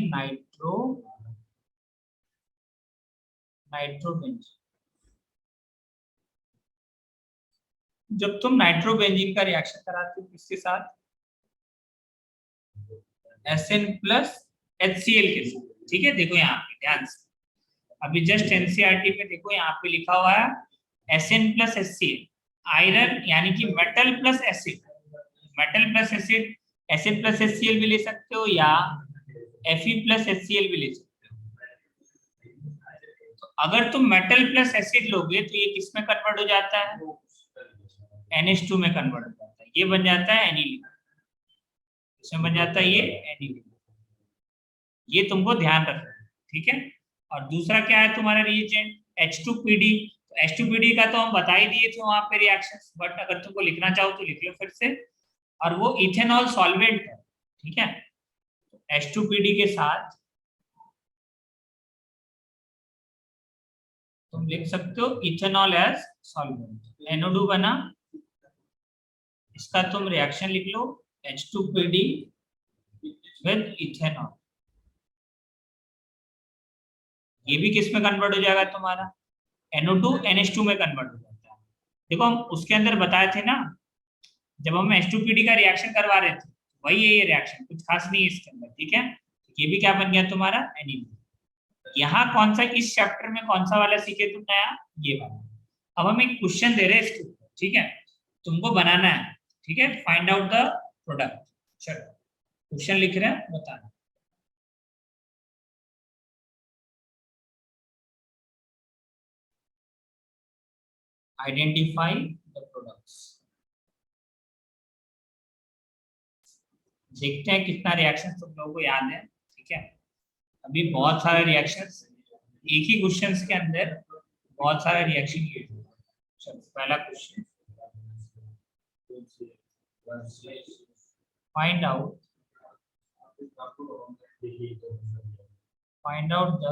नाइट्रोबेंजीन। जब तुम नाइट्रोबेंजीन का रिएक्शन कराते हो किसके साथ, SN प्लस HCl के साथ, ठीक है। देखो यहाँ पे ध्यान से, अभी जस्ट एनसीईआरटी में देखो यहाँ पे लिखा हुआ है SN प्लस HCl, आयरन यानी कि metal plus acid, metal plus acid, Acid plus HCl भी ले सकते हो या Fe प्लस HCl भी ले सकते हो। तो अगर तुम मेटल प्लस एसिड लोगे तो ये किस में कन्वर्ट हो जाता है, NH2 में कन्वर्ट हो जाता है, ये बन जाता है एनिलीन। इसमें बन जाता है ये एनिलीन। ये तुमको ध्यान रखना है, ठीक है। और दूसरा क्या है तुम्हारा रिएजेंट H2PD। तो H2PD का तो हम बता ही दिए थे वहां पे रिएक्शंस, बट अगर तुमको लिखना चाहो तो लिख लो फिर से। और वो इथेनॉल सॉल्वेंट है, ठीक है। H2PD के साथ तुम लिख सकते हो इथेनॉल एज सॉल्वेंट, NO2 बना। इसका तुम रिएक्शन लिख लो H2PD विद इथेनॉल। ये भी किस में कन्वर्ट हो जाएगा तुम्हारा, NO2 NH2 में कन्वर्ट हो जाता है। देखो हम उसके अंदर बताए थे ना, जब हम H2PD का रिएक्शन करवा रहे थे, वही है ये रिएक्शन, कुछ खास नहीं है इसके अंदर, ठीक है। ये भी क्या बन गया तुम्हारा एनिलीन। यहाँ कौन सा, इस चैप्टर में कौन सा वाला सीखे तुम नया, ये वाला। अब हम एक क्वेश्चन दे रहे हैं इसके ऊपर, ठीक है, तुमको बनाना है, ठीक है। Find out the product. चलो क्वेश्चन लिख रहे हैं, बताना। Identify the products. देखते हैं कितना रिएक्शन तुम लोगों को याद है, ठीक है। अभी बहुत सारे रिएक्शंस, एक ही क्वेश्चन के अंदर बहुत सारे रिएक्शन किए। चलो पहला question, find out the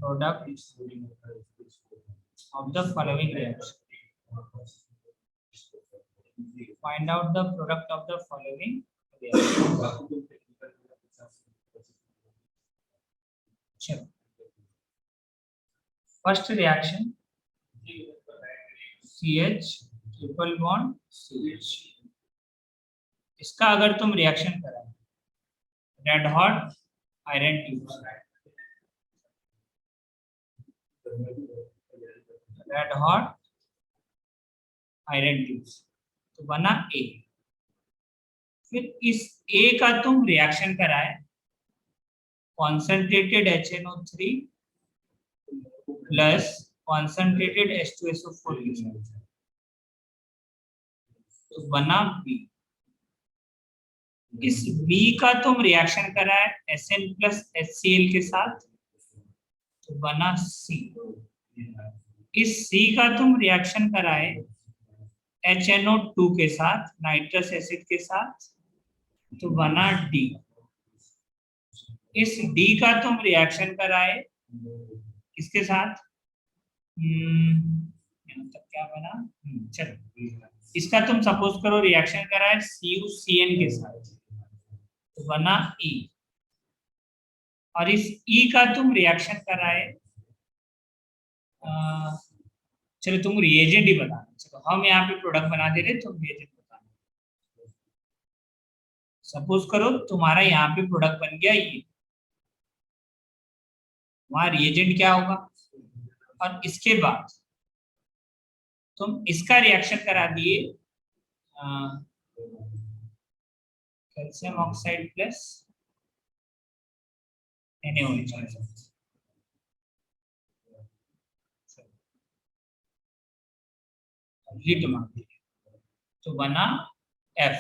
product of the following reaction. Find out the product of the following reaction. चलो first reaction CH triple bond CH। इसका अगर तुम रिएक्शन करा, red hot iron tube, red hot iron tube, तो बना A। फिर इस A का तुम रिएक्शन कराए concentrated HNO3 plus concentrated H2SO4 के साथ, तो बना B। इस B का तुम रिएक्शन कराए Sn प्लस HCl के साथ, तो बना C। इस C का तुम रिएक्शन कराए HNO2 के साथ, नाइट्रस एसिड के साथ, तो बना D। इस D का तुम रिएक्शन कराए किसके साथ, यहाँ तक क्या बना, चलो इसका तुम सपोज करो रिएक्शन कराए CuCN के साथ, तो बना E। और इस E का तुम रिएक्शन कराए, चलो तुम रिएजेंट ही बताना। चलो हम यहाँ पे प्रोडक्ट बना दे रहे, तुम रिएजेंट बताना। सपोज करो तुम्हारा यहाँ पे प्रोडक्ट बन गया ये, वहां रिएजेंट क्या होगा, और इसके बाद तुम इसका रिएक्शन करा दिए कैल्शियम ऑक्साइड प्लस NaOH। तो बना F।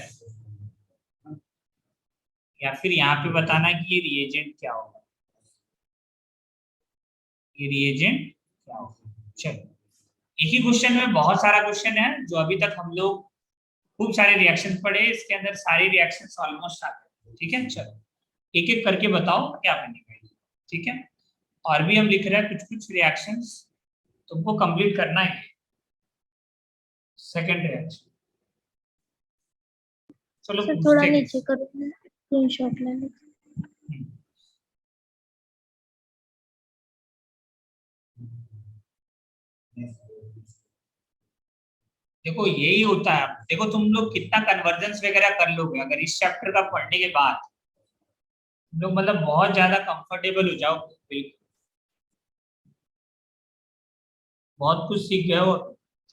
या फिर यहाँ पे बताना कि ये रिएजेंट क्या होगा, ये रिएजेंट क्या होगा। चलो एक ही क्वेश्चन में बहुत सारा क्वेश्चन है, जो अभी तक हम लोग खूब सारे रिएक्शन पढ़े, इसके अंदर सारे रिएक्शंस ऑलमोस्ट आते हैं, ठीक है। चलो एक एक करके बताओ क्या बनेगा, ठीक है। और भी हम लिख रहे हैं कुछ कुछ रिएक्शंस तुमको कंप्लीट करना है। सेकंड रिएक्शन, चलो सर थोड़ा नीचे करो, स्क्रीनशॉट ले लो। देखो यही होता है, देखो तुम लोग कितना कन्वर्जेंस वगैरह कर लोगे अगर इस चैप्टर का पढ़ने के बाद, तुम लोग मतलब बहुत ज्यादा कंफर्टेबल हो जाओ, बिल्कुल बहुत कुछ सीख गए हो।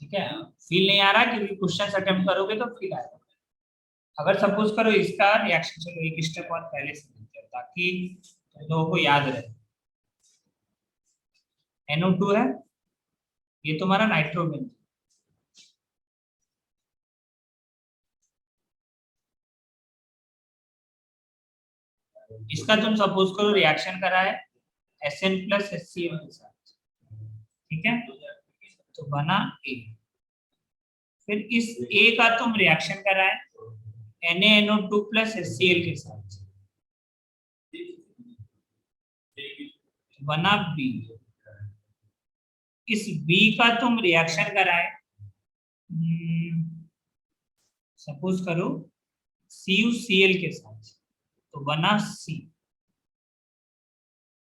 ठीक है, फील नहीं आ रहा क्योंकि क्वेश्चन अटेम्प्ट करोगे तो फील आएगा। अगर सपोज करो इसका रिएक्शन, चलो एक स्टेप और पहले से लेते हैं ताकि तुम लोगों को याद रहे। NO2 है, ये तुम्हारा नाइट्रोबेंजीन, इसका तुम सपोज करो रिएक्शन करा है Sn प्लस HCl के साथ, ठीक है, तो बना A। फिर इस A का तुम रिएक्शन करा है NaNO2 प्लस HCl के साथ, तो बना B। इस B का तुम रिएक्शन करा है सपोज करो CuCl के साथ, तो बना C।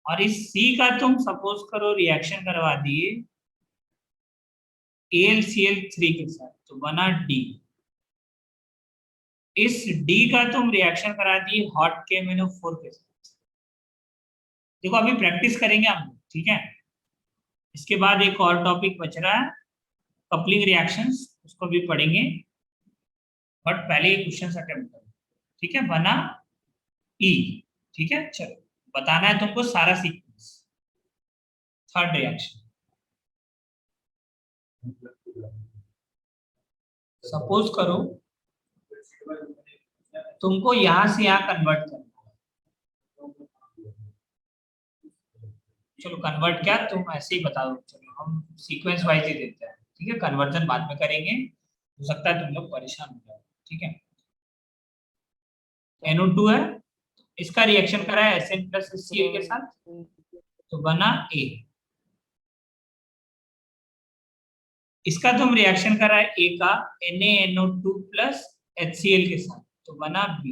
और इस C का तुम सपोज करो रिएक्शन करवा दिए AlCl3 के साथ, तो बना D। इस D का तुम रिएक्शन करा दिए हॉट KMnO4 के साथ। देखो अभी प्रैक्टिस करेंगे हम, ठीक है। इसके बाद एक और टॉपिक बच रहा है कपलिंग रिएक्शंस, उसको भी पढ़ेंगे, बट पहले ये क्वेश्चन अटेम्प्ट करो, ठीक है। बना E, ठीक है। चलो बताना है तुमको सारा सीक्वेंस। थर्ड रिएक्शन, सपोज करो तुमको यहां से यहां कन्वर्ट करना है। चलो कन्वर्ट क्या, तुम ऐसे ही बताओ, चलो हम सीक्वेंस वाइज ही देते हैं, ठीक है। कन्वर्जन बाद में करेंगे, हो सकता है तुम लोग परेशान हो जाओ, ठीक है। NO2 है, इसका रिएक्शन करा है Sn प्लस HCl के साथ, तो बना A। इसका तुम रिएक्शन करा है A का NaNO2 प्लस HCl के साथ, तो बना B।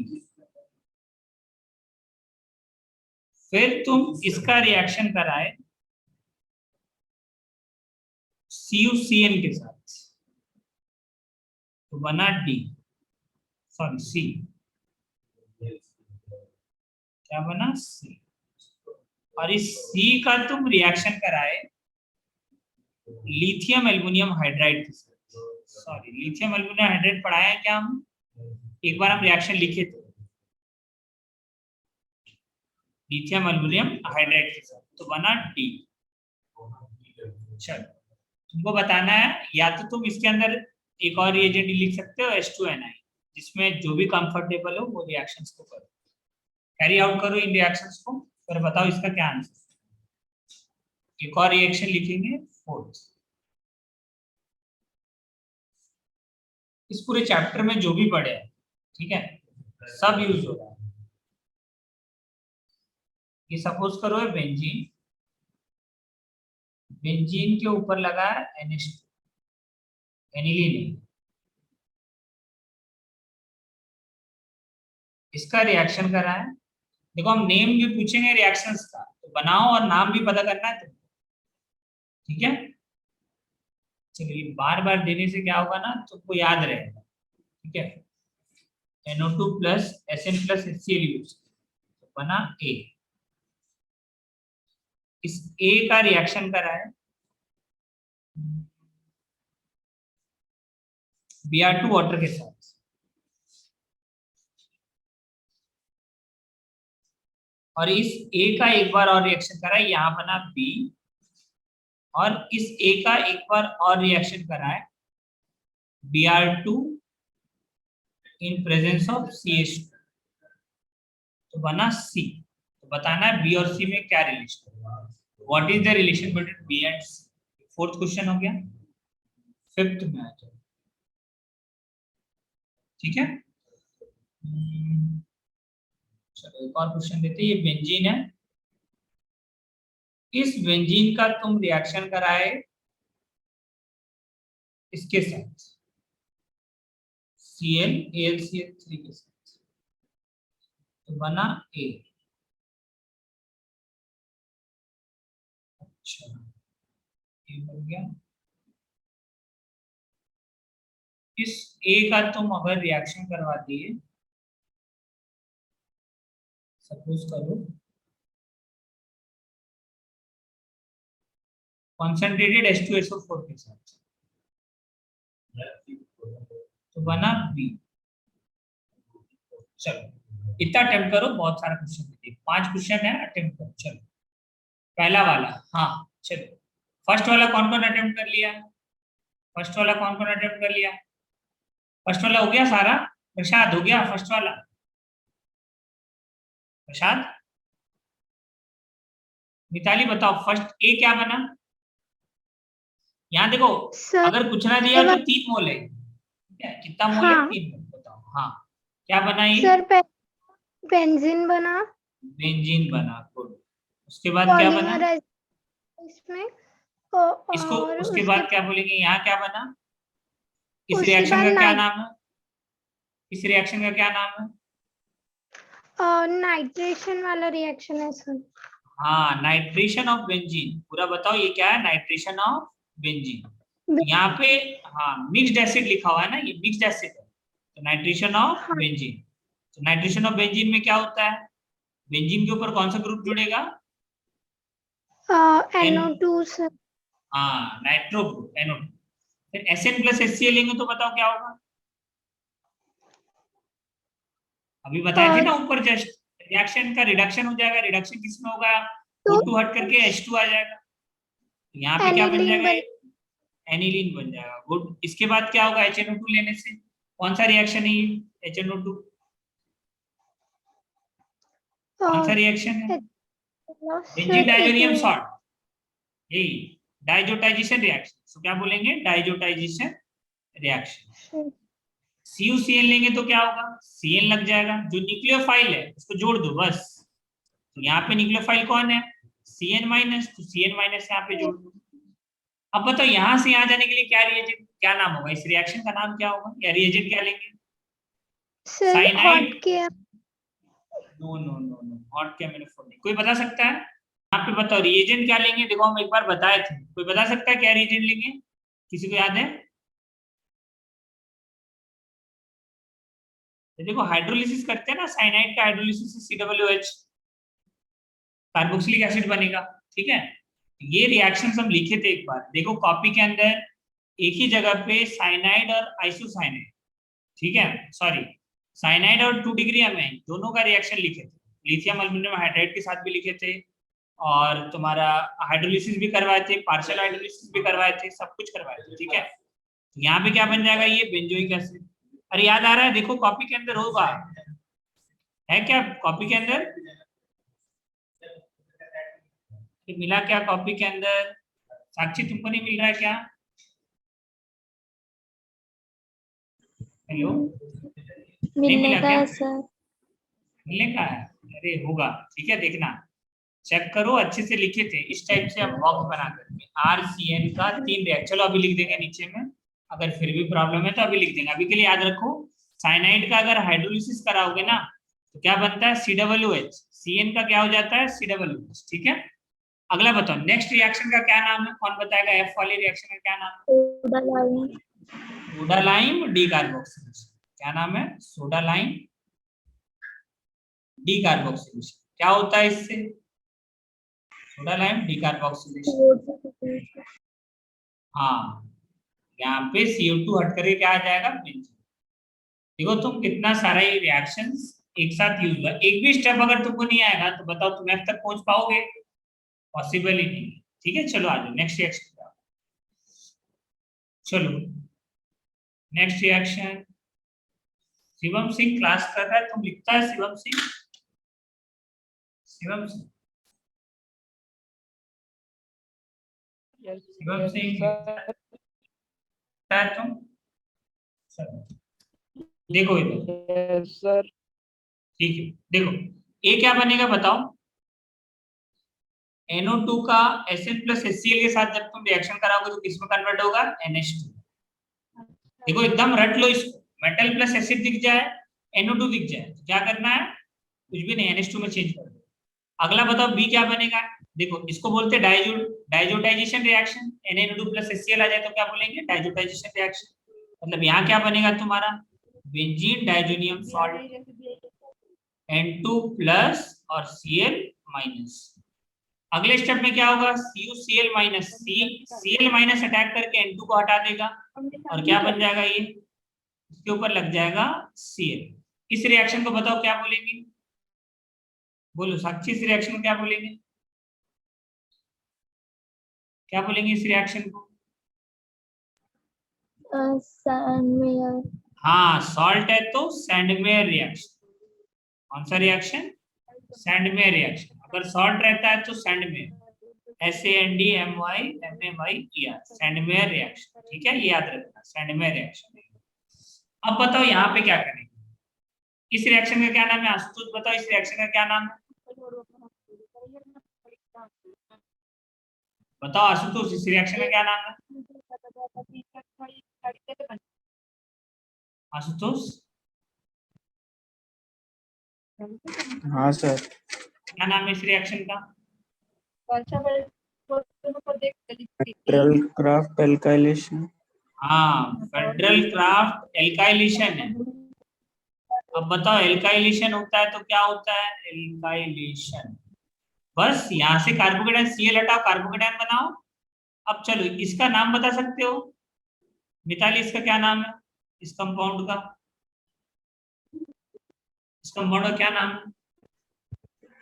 फिर तुम इसका रिएक्शन करा है CuCl के साथ, तो बना D, सॉरी C, क्या बना C। और इस C का तुम रिएक्शन करा है लिथियम एल्युमिनियम हाइड्राइड के साथ, सॉरी लिथियम एल्युमिनियम हाइड्राइड पढ़ाया है क्या हम, एक बार हम रिएक्शन लिखे थे लिथियम एल्युमिनियम हाइड्राइड के साथ, तो बना D। चलो तुमको बताना है, या तो तुम इसके अंदर एक और रिएजेंट लिख सकते हो H2Ni, जिसमें जो भी कंफर्टेबल हो वो रिएक्शंस को करो, कैरी आउट करो इन रिएक्शंस को, फिर बताओ इसका क्या आंसर। एक और रिएक्शन लिखेंगे फोर्थ। इस पूरे चैप्टर में जो भी पढ़े हैं, ठीक है, सब यूज हो रहा है। ये सपोज करो है बेंजीन, बेंजीन के ऊपर लगा है NH2, एनिलीन, इसका रिएक्शन करा है। देखो हम नेम भी पूछेंगे रिएक्शंस का, तो बनाओ और नाम भी पता करना है तुमको, ठीक है। चलिए बार बार देने से क्या होगा ना, तुमको याद रहेगा, ठीक है। NO2 plus Sn plus HCl use, तो बना A। इस A का रिएक्शन करा है Br2 वाटर के साथ, और इस A का एक बार और रिएक्शन करा है, यहाँ बना B। और इस A का एक बार और रिएक्शन करा है Br2 in presence of CH2, तो बना C। तो बताना है B और C में क्या रिलेशन है, what is the relation between B and C। Fourth question हो गया। फिफ्थ में आ जाओ, ठीक है। चलो एक और क्वेश्चन देते हैं, ये बेंजीन है, इस बेंजीन का तुम रिएक्शन कराए इसके साथ AlCl3 के साथ, तो बना A। अच्छा ये बन गया। इस A का तुम अगर रिएक्शन करवा दिए, सपोज करो कॉन्सेंट्रेटेड H2SO4 के साथ, तो बना बी। चलो इतना अटेम्प्ट करो, बहुत सारा क्वेश्चन है, 5 क्वेश्चन है, अटेम्प्ट करो। चलो पहला वाला, हाँ चलो फर्स्ट वाला कौन कौन अटेम्प्ट कर लिया? फर्स्ट वाला कौन कौन अटेम्प्ट कर लिया? फर्स्ट वाला हो गया सारा? प्रसाद हो गया फर्स्ट वाला? प्रसाद, मिताली बताओ फर्स्ट ए क्या बना? यहाँ देखो, सर अगर कुछ ना दिया तो 3 मोल है, ठीक है? कितना मोल है? हाँ 3 मोल। बताओ हाँ क्या बना ये? सर बेंजीन बना, बेंजीन बना, गुड। उसके बाद क्या बना? पॉलीमराइज इसमें इसको और उसके बाद क्या बोलेंगे? यहाँ क्या बना? इस उसके रिएक्शन बाद का क्या नाम है? इस रिएक्शन का क्या नाम है? नाइट्रेशन वाला रिएक्शन है सर। हाँ नाइट्रेशन ऑफ बेंजीन। पूरा बताओ ये क्या है? Nitration of benzene. यहाँ पे हाँ मिक्स्ड एसिड लिखा हुआ है ना, ये मिक्स्ड एसिड है, तो नाइट्रेशन ऑफ बेंजीन। तो नाइट्रेशन ऑफ बेंजीन में क्या होता है? बेंजीन के ऊपर कौन सा ग्रुप जुड़ेगा? NO2 sir. हाँ नाइट्रो ग्रुप, NO2। फिर Sn प्लस HCl लेंगे तो बताओ क्या होगा? अभी बताए थे ना ऊपर जस्ट, रिएक्शन का रिडक्शन हो जाएगा। रिडक्शन किसमें होगा? O2 हट करके H2 आ जाएगा, तो यहाँ पे क्या बन जाएगा? एनिलीन बन जाएगा, गुड। इसके बाद क्या होगा? HNO2 लेने से कौन सा रिएक्शन है ये? HNO2 कौन सा रिएक्शन है? बेंजीन डाइजोनियम सॉल्ट, यही डाइजोटाइजेशन रिएक्शन। तो क्या बोलेंगे? Diazotization reaction. CuCl लेंगे तो क्या होगा? Cl लग जाएगा, जो न्यूक्लियोफाइल है उसको जोड़ दो बस। तो यहाँ पे न्यूक्लियोफाइल कौन है? Cn माइनस, तो Cn माइनस यहाँ पे जोड़ दो। अब बताओ यहाँ से यहाँ जाने के लिए क्या रिएजेंट, क्या नाम होगा? इस रिएक्शन का नाम क्या होगा, या रिएजेंट क्या लेंगे? Sir cyanide? हॉट के no no no no, hot केमिनोफोर नहीं। कोई बता सकता है? यहाँ पे बताओ रिएजेंट क्या लेंगे? देखो हम एक बार बताए थे, कोई बता सकता है क्या रिएजेंट लेंगे? किसी को याद है? तो देखो हाइड्रोलिसिस करते हैं ना, साइनाइड का हाइड्रोलिसिस COOH, कार्बोक्सिलिक एसिड बनेगा, ठीक है? ये रिएक्शंस हम लिखे थे एक बार, देखो कॉपी के अंदर एक ही जगह पे साइनाइड और आइसोसाइनाइड, ठीक है, सॉरी साइनाइड और 2 डिग्री अमाइन दोनों का रिएक्शन लिखे थे। लिथियम एल्यूमिनियम हाइड्राइड के साथ भी लिखे थे, और तुम्हारा हाइड्रोलिसिस भी करवाए थे, पार्शियल हाइड्रोलिसिस भी करवाए थे, सब कुछ करवाए थे, ठीक है? यहाँ पे क्या बन जाएगा? ये बेंजोइक एसिड। अरे याद आ रहा है? देखो कॉपी के अंदर होगा, है क्या कॉपी के अंदर? मिला क्या कॉपी के अंदर? साक्षी तुमको नहीं मिल रहा है क्या? हेलो, नहीं मिला क्या? सर मिलने का है? अरे होगा, ठीक है, देखना चेक करो, अच्छे से लिखे थे इस टाइप से हम बॉक्स बना करके। RCN का 3 रिएक्शन, चलो अभी लिख देंगे नीचे में, अगर फिर भी प्रॉब्लम है तो अभी लिख देंगे। अभी के लिए याद रखो, साइनाइड का अगर हाइड्रोलिसिस कराओगे ना तो क्या बनता है? COOH। CN का क्या हो जाता है? COOH, ठीक है? अगला बताओ नेक्स्ट रिएक्शन का क्या नाम है? कौन बताएगा? F वाले रिएक्शन का क्या नाम है? Soda lime decarboxylation. क्या नाम है? Soda lime decarboxylation. क्या होता है इससे? Soda lime decarboxylation. हाँ यहाँ पे CO2 हट करके क्या आ जाएगा? बेंजीन। देखो तुम कितना सारा ये रिएक्शंस एक साथ यूज हुआ। एक भी स्टेप अगर तुमको नहीं आएगा तो बताओ तुम F तक पहुंच पाओगे? पॉसिबल ही नहीं, ठीक है? चलो आ जाओ नेक्स्ट रिएक्शन। चलो next reaction, Shivam Singh class कर रहा है, तुम लिखता है शिवम सिंह? शिवम सिंह, शिवम सिंह है तुम? देखो इधर, सर ठीक है, देखो ए क्या बनेगा बताओ? NO2 का Sn प्लस HCl के साथ जब तुम रिएक्शन कराओगे तो किसमें कन्वर्ट होगा? NH2। देखो एकदम रट लो इसको, मेटल प्लस एसिड दिख जाए, NO2 दिख जाए तो क्या करना है? कुछ भी नहीं, NH2 में चेंज कर दो। अगला बताओ बी क्या बनेगा? देखो इसको बोलते हैं diazotization reaction. NaNO2 plus HCl आ जाए तो क्या बोलेंगे? Diazotization reaction. मतलब यहाँ क्या बनेगा तुम्हारा? Benzene diazonium salt, N2 plus और Cl माइनस। अगले स्टेप में क्या होगा, CuCl minus Cl minus attack करके N2 को हटा देगा और क्या बन जाएगा, ये इसके ऊपर लग जाएगा Cl। इस रिएक्शन को बताओ क्या बोलेंगे, बोलो साक्षी, इस रिएक्शन को क्या बोलेंगे, क्या बोलेंगे इस रिएक्शन को? हाँ, सॉल्ट है तो सैंडमेयर रिएक्शन। कौन सा रिएक्शन? Sandmeyer reaction. अगर सॉल्ट रहता है तो सैंडमेयर, SANDMYMAYER, सैंडमेयर रिएक्शन। ठीक है, ये याद रखना, सैंडमेयर रिएक्शन। अब बताओ यहाँ पे क्या करेंगे, इस रिएक्शन का क्या नाम है? आशुतोष बताओ, इस रिएक्शन का क्या नाम है? बताओ आशुतोष, इस रिएक्शन का क्या नाम है? आशुतोष, हाँ सर। क्या नाम है इस रिएक्शन का? Federal craft alkylation. हाँ, फेडरल क्राफ्ट एल्काइलेशन है। अब बताओ, एल्काइलेशन होता है तो क्या होता है? एल्काइलेशन, बस यहाँ से कार्बोकेटाइन Cl हटाओ, कार्बोकेटाइन बनाओ। अब चलो, इसका नाम बता सकते हो मिताली, इसका क्या नाम है, इस कंपाउंड का? इस कंपाउंड का क्या नाम है?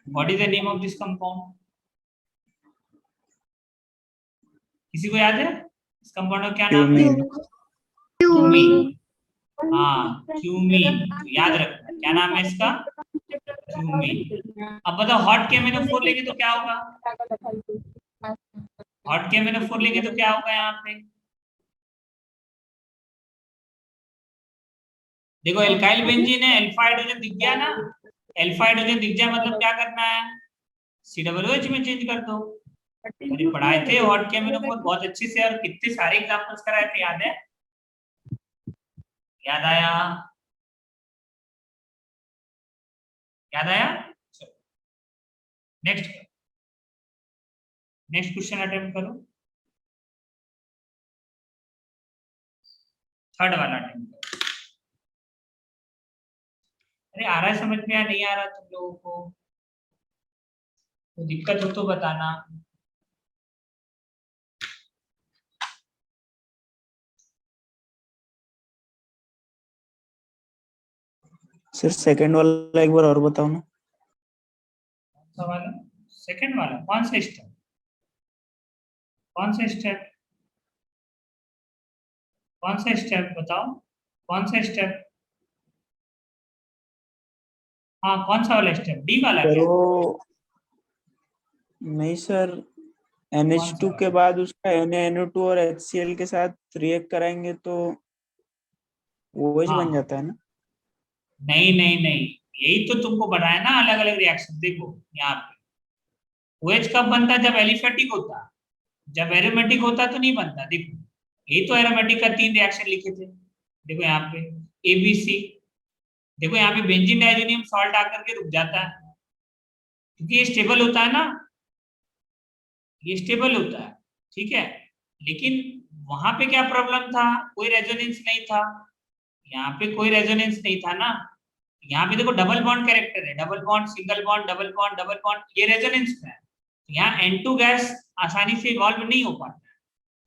What is the name of this compound? किसी को याद है इस कंपाउंड का क्या नाम है? क्यूमीन। हाँ, क्यूमीन, तो याद रखना क्या नाम है इसका? क्यूमीन। अब बताओ, हॉट KMnO4 लेंगे तो क्या होगा? हॉट KMnO4 लेंगे तो क्या होगा यहाँ पे? देखो, एल्काइल बेंजीन है, अल्फा हाइड्रोजन दिख गया ना, अल्फा हाइड्रोजन दिख जाए मतलब क्या करना है, COOH में चेंज कर दो। अरे पढ़ाए थे हॉट KMnO4 बहुत अच्छे से, और कितने सारे एग्जांपल्स कराए थे, याद है? याद आया? याद आया? नेक्स्ट, नेक्स्ट क्वेश्चन अटेम्प्ट करो, थर्ड वाला अटेम्प्ट करो। अरे आ रहा है समझ में या नहीं आ रहा तुम लोगों को? तो दिक्कत हो तो बताना। सर सेकंड वाला एक बार और बताओ ना। कौन सा वाला? सेकंड वाला? कौन सा स्टेप? कौन सा स्टेप? कौन सा स्टेप बताओ, कौन सा स्टेप? हाँ, कौन सा वाला स्टेप? डी वाला सर क्या? वो नहीं सर, कौन सा NH2 के वाला? बाद उसका NaNO2 और HCl के साथ रिएक्ट कराएंगे तो OH बन हाँ, जाता है ना? नहीं नहीं नहीं, यही तो तुमको बताया ना, अलग अलग रिएक्शन। देखो यहाँ पे OH कब बनता है? जब एलिफेटिक होता, जब एरोमेटिक होता तो नहीं बनता। देखो, यही तो एरोमेटिक का 3 रिएक्शन लिखे थे, देखो यहाँ पे ABC। देखो यहाँ पे बेंजीन डाइजोनियम सॉल्ट आकर के रुक जाता है, क्योंकि ये स्टेबल होता है ना, ये स्टेबल होता है, ठीक है। लेकिन वहां पे क्या प्रॉब्लम था? कोई रेजोनेंस नहीं था, यहाँ पे कोई रेजोनेंस नहीं था ना। यहाँ पे देखो डबल बॉन्ड कैरेक्टर है, double bond, single bond, double bond, double bond, ये रेजोनेंस में है। यहाँ N2 गैस आसानी से इवॉल्व नहीं हो पाता है।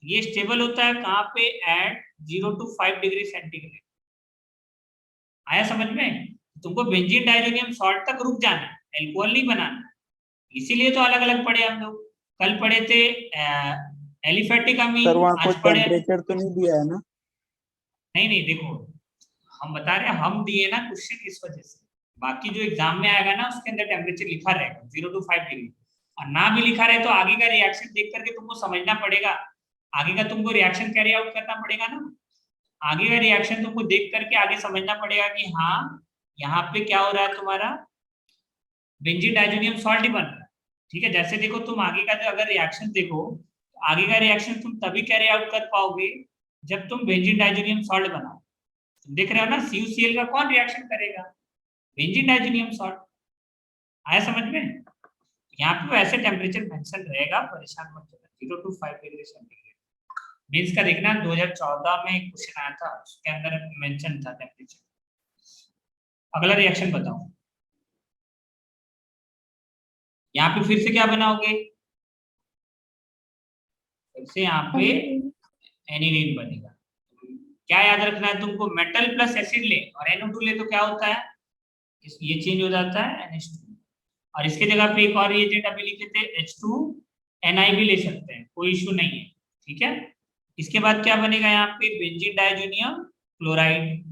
ये स्टेबल होता है कहाँ पे? At 0 to 5 degree centigrade. आया समझ में? तुमको बेंजीन डाइजोनियम सॉल्ट तक रुक जाना है, एल्कोहल नहीं बनाना। इसीलिए तो अलग अलग पढ़े हम लोग। कल पढ़े थे एलिफेटिक सर अमीन, वहाँ कोई आज पढ़े। टेम्परेचर तो नहीं दिया है ना? नहीं नहीं, देखो हम बता रहे हैं, हम दिए ना क्वेश्चन इस वजह से। बाकी जो एग्जाम में आएगा ना, उसके अंदर टेम्परेचर लिखा रहेगा 0 to 5 डिग्री, और ना भी लिखा रहे तो आगे का रिएक्शन देख करके तुमको समझना पड़ेगा। आगे का तुमको रिएक्शन कैरी आउट करना पड़ेगा ना, आगे का रिएक्शन तुमको देख करके आगे समझना पड़ेगा कि हाँ यहाँ पे क्या हो रहा है तुम्हारा, बेंजीन डाइजोनियम सॉल्ट ही बन रहा है। ठीक है, जैसे देखो तुम आगे का अगर रिएक्शन देखो, तो आगे का रिएक्शन तुम तभी कैरी आउट कर पाओगे जब तुम बेंजीन डाइजोनियम सॉल्ट बनाओ। तुम देख रहे हो ना, CuCl का कौन रिएक्शन करेगा? Benzene diazonium salt. आया समझ में? यहाँ पे वैसे टेम्परेचर मेंशन रहेगा, परेशान मत होना, 0 to 5 डिग्री सेंटीग्रेड। मीन्स का देखना, 2014 में एक क्वेश्चन आया था, उसके अंदर मेंशन था टेम्परेचर। अगला रिएक्शन बताओ, यहाँ पे फिर से क्या बनाओगे? फिर से यहाँ पे एनिलीन बनेगा। क्या याद रखना है तुमको, मेटल प्लस एसिड ले और NO2 ले तो क्या होता है, ये चेंज हो जाता है NH2, और इसके जगह पे एक और रिएजेंट अभी लिखे थे H2NI भी ले सकते हैं, कोई इशू नहीं है, ठीक है। इसके बाद क्या बनेगा यहाँ पे, बेंजीन डाइजोनियम क्लोराइड,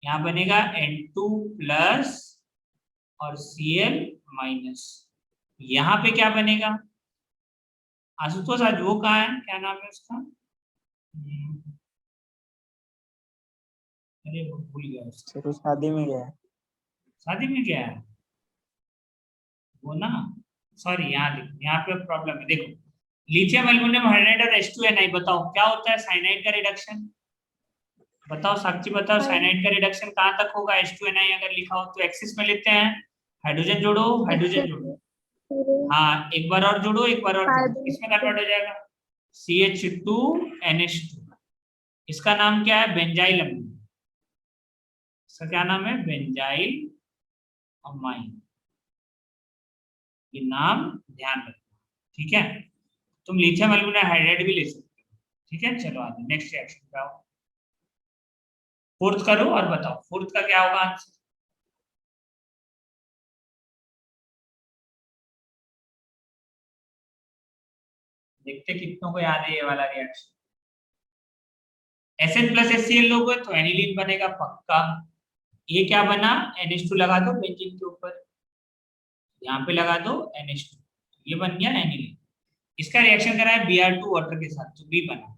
यहाँ बनेगा N2 प्लस और Cl माइनस। यहाँ पे क्या बनेगा, आशुतोष आज वो कहाँ है, क्या नाम है उसका, अरे वो भूल गया उसका। सर वो शादी में गया है। शादी में क्या है वो ना, सॉरी यहाँ पे प्रॉब्लम है, देखो लिथियम एल्युमिनियम हाइड्राइड और H2NI, बताओ क्या होता है साइनाइड का रिडक्शन, बताओ साक्षी बताओ, साइनाइड का रिडक्शन कहाँ तक होगा, H2NI अगर लिखा हो तो एक्सिस में लेते हैं, हाइड्रोजन जोड़ो हाइड्रोजन जोड़ो, हाँ एक बार और जोड़ो एक बार और जोड़ो, किसमें कन्वर्ट हो जाएगा, CH2NH2, इसका नाम क्या है, बेंजाइल अमीन, इसका क्या नाम है, बेंजाइल अमाइन, ये नाम ध्यान रखना, ठीक है। तुम लिथियम एल्युमिनियम हाइड्राइड भी ले सकते हो, ठीक है। चलो आगे नेक्स्ट रिएक्शन पे आओ, फोर्थ करो और बताओ फोर्थ का क्या होगा आंसर। देखते कितनों को याद है ये वाला रिएक्शन, Sn प्लस HCl लोगे तो एनिलीन बनेगा पक्का, ये क्या बना, NH2 लगा दो बेंजीन के ऊपर, यहाँ पे लगा दो NH2, ये बन गया एनिलीन। इसका रिएक्शन करा है Br2 वाटर के साथ तो B बना,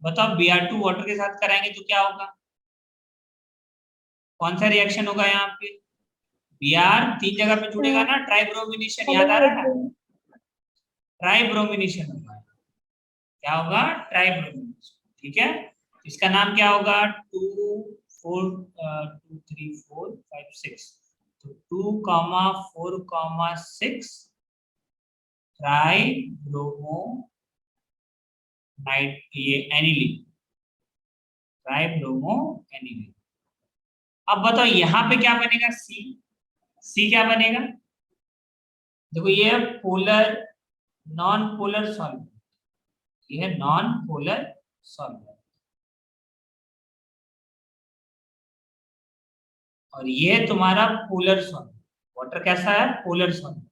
बताओ Br2 वाटर के साथ कराएंगे तो क्या होगा, कौन सा रिएक्शन होगा यहाँ पे, Br 3 जगह पे जुड़ेगा ना, ट्राइब्रोमिनेशन, याद आ रहा है ना, ट्राइब्रोमिनेशन होगा, क्या होगा, ट्राइब्रोमिनेशन, ठीक है। इसका नाम क्या होगा, 2 4 2 3 4 5 6, तो 2, 4, 6 ट्राइब्रोमो नाइट, ये एनिलीन, ट्राइब्रोमो एनिलीन। अब बताओ यहाँ पे क्या बनेगा, सी क्या बनेगा, देखो ये है पोलर नॉन पोलर सॉल्वेंट, ये है नॉन पोलर सॉल्वेंट, और ये है तुम्हारा पोलर सॉल्वेंट, वाटर कैसा है, पोलर सॉल्वेंट,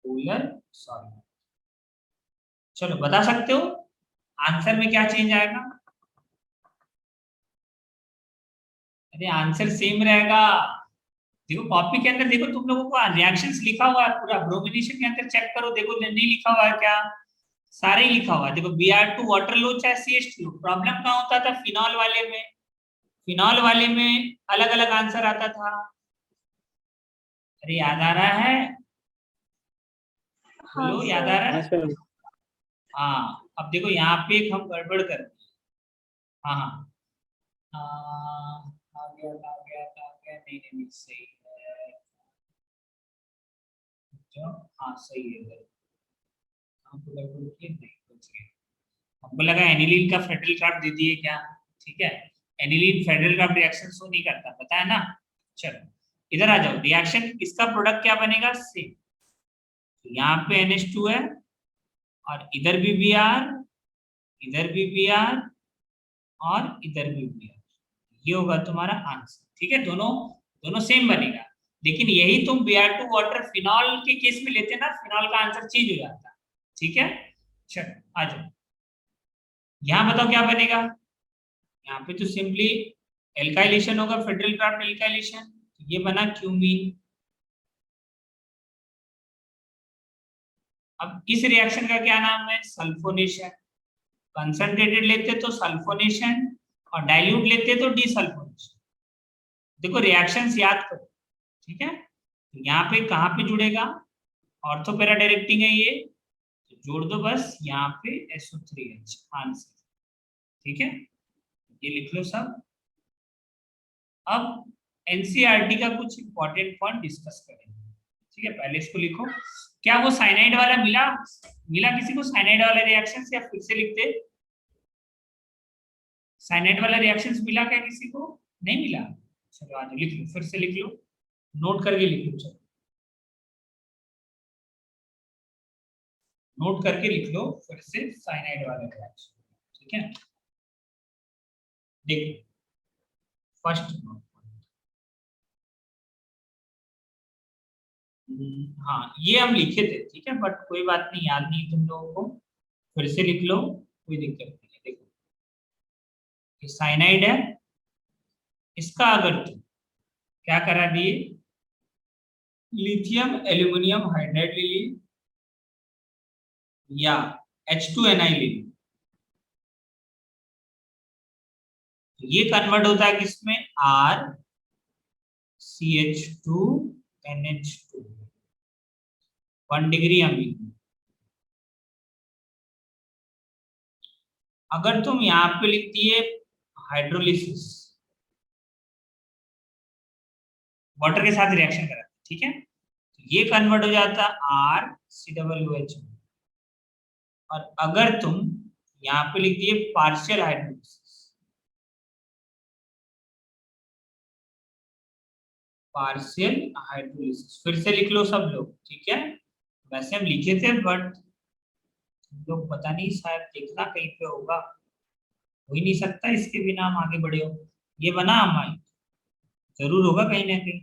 पोलर सॉल्वेंट। चलो बता सकते हो आंसर में क्या चेंज आएगा, अरे आंसर सेम रहेगा, देखो कॉपी के अंदर देखो तुम लोगों को रिएक्शंस लिखा हुआ है पूरा, ब्रोमिनेशन के अंदर चेक करो, देखो नहीं लिखा हुआ है क्या, सारे ही लिखा हुआ है, देखो Br2 वाटर लो चाहे CH2 लो, प्रॉब्लम कहाँ होता था, फिनॉल वाले में, फिनॉल वाले में अलग अलग आंसर आता था, अरे याद आ रहा है, बोलो याद आ रहा हाँ है, सर। हाँ अब देखो यहाँ पे एक हम गड़बड़ कर रहे हैं, हाँ हाँ आ गया नहीं नहीं नहीं, सही है, जो हाँ सही है, हमको गड़बड़ की नहीं, बच गए, हमको लगा एनिलीन का फेडरल क्राफ्ट दे दिए क्या, ठीक है, aniline federal craft reaction show नहीं करता, पता है ना। चलो इधर आ जाओ, रिएक्शन इसका प्रोडक्ट क्या बनेगा, सेम, यहाँ पे NH2 है और इधर भी Br, इधर भी Br और इधर भी Br, ये होगा तुम्हारा आंसर, ठीक है, दोनों दोनों सेम बनेगा, लेकिन यही तुम Br2 वाटर फिनॉल के केस में लेते ना, फिनॉल का आंसर चेंज हो जाता, ठीक है। चलो आ जाओ, यहाँ बताओ क्या बनेगा, यहाँ पे तो सिंपली एल्काइलेशन होगा, फेडरल क्राफ्ट एल्काइलेशन, ये बना क्यूमीन। अब इस रिएक्शन का क्या नाम है, सल्फोनेशन, कंसंट्रेटेड लेते तो सल्फोनेशन और डाइल्यूट लेते तो डीसल्फोनेशन, देखो रिएक्शंस याद करो, ठीक है। तो यहाँ पे कहाँ पे जुड़ेगा, ऑर्थो पैरा डायरेक्टिंग है ये, तो जोड़ दो बस यहाँ पे SO3H आंसर, ठीक है, ये लिख लो सब। अब एनसीईआरटी का कुछ इंपॉर्टेंट पॉइंट डिस्कस करेंगे, ठीक है, पहले इसको लिखो, क्या वो साइनाइड वाला मिला मिला किसी को, साइनाइड वाला रिएक्शन या फिर से लिखते, साइनाइड वाला रिएक्शंस मिला क्या किसी को, नहीं मिला, चलो आज लिख लो, फिर से लिख लो, नोट करके लिख लो, चलो नोट करके लिख लो फिर से साइनाइड वाला रिएक्शन, ठीक है। देखो फर्स्ट नोट, हाँ ये हम लिखे थे, ठीक है, बट कोई बात नहीं, याद नहीं तुम लोगों को, फिर से लिख लो, कोई दिक्कत नहीं है। देखो ये साइनाइड है, इसका अगर तुम क्या करा दिए, लिथियम एल्यूमिनियम हाइड्राइड ले ली या H2Ni ले ली, तो ये कन्वर्ट होता है किसमें, RCH2NH2, 1 डिग्री अमीन। अगर तुम यहाँ पे लिख दिए हाइड्रोलिसिस, वाटर के साथ रिएक्शन करा, ठीक है, तो ये कन्वर्ट हो जाता RCOOH, और अगर तुम यहाँ पे लिख दिए पार्शियल हाइड्रोलिसिस, पार्शियल हाइड्रोलिसिस, फिर से लिख लो सब लोग, ठीक है। वैसे हम लिखे थे बट तुम लोग पता नहीं शायद देखना कहीं पे होगा, हो ही नहीं सकता इसके बिना हम आगे बढ़े हो। ये बना अमाइड, जरूर होगा कहीं ना कहीं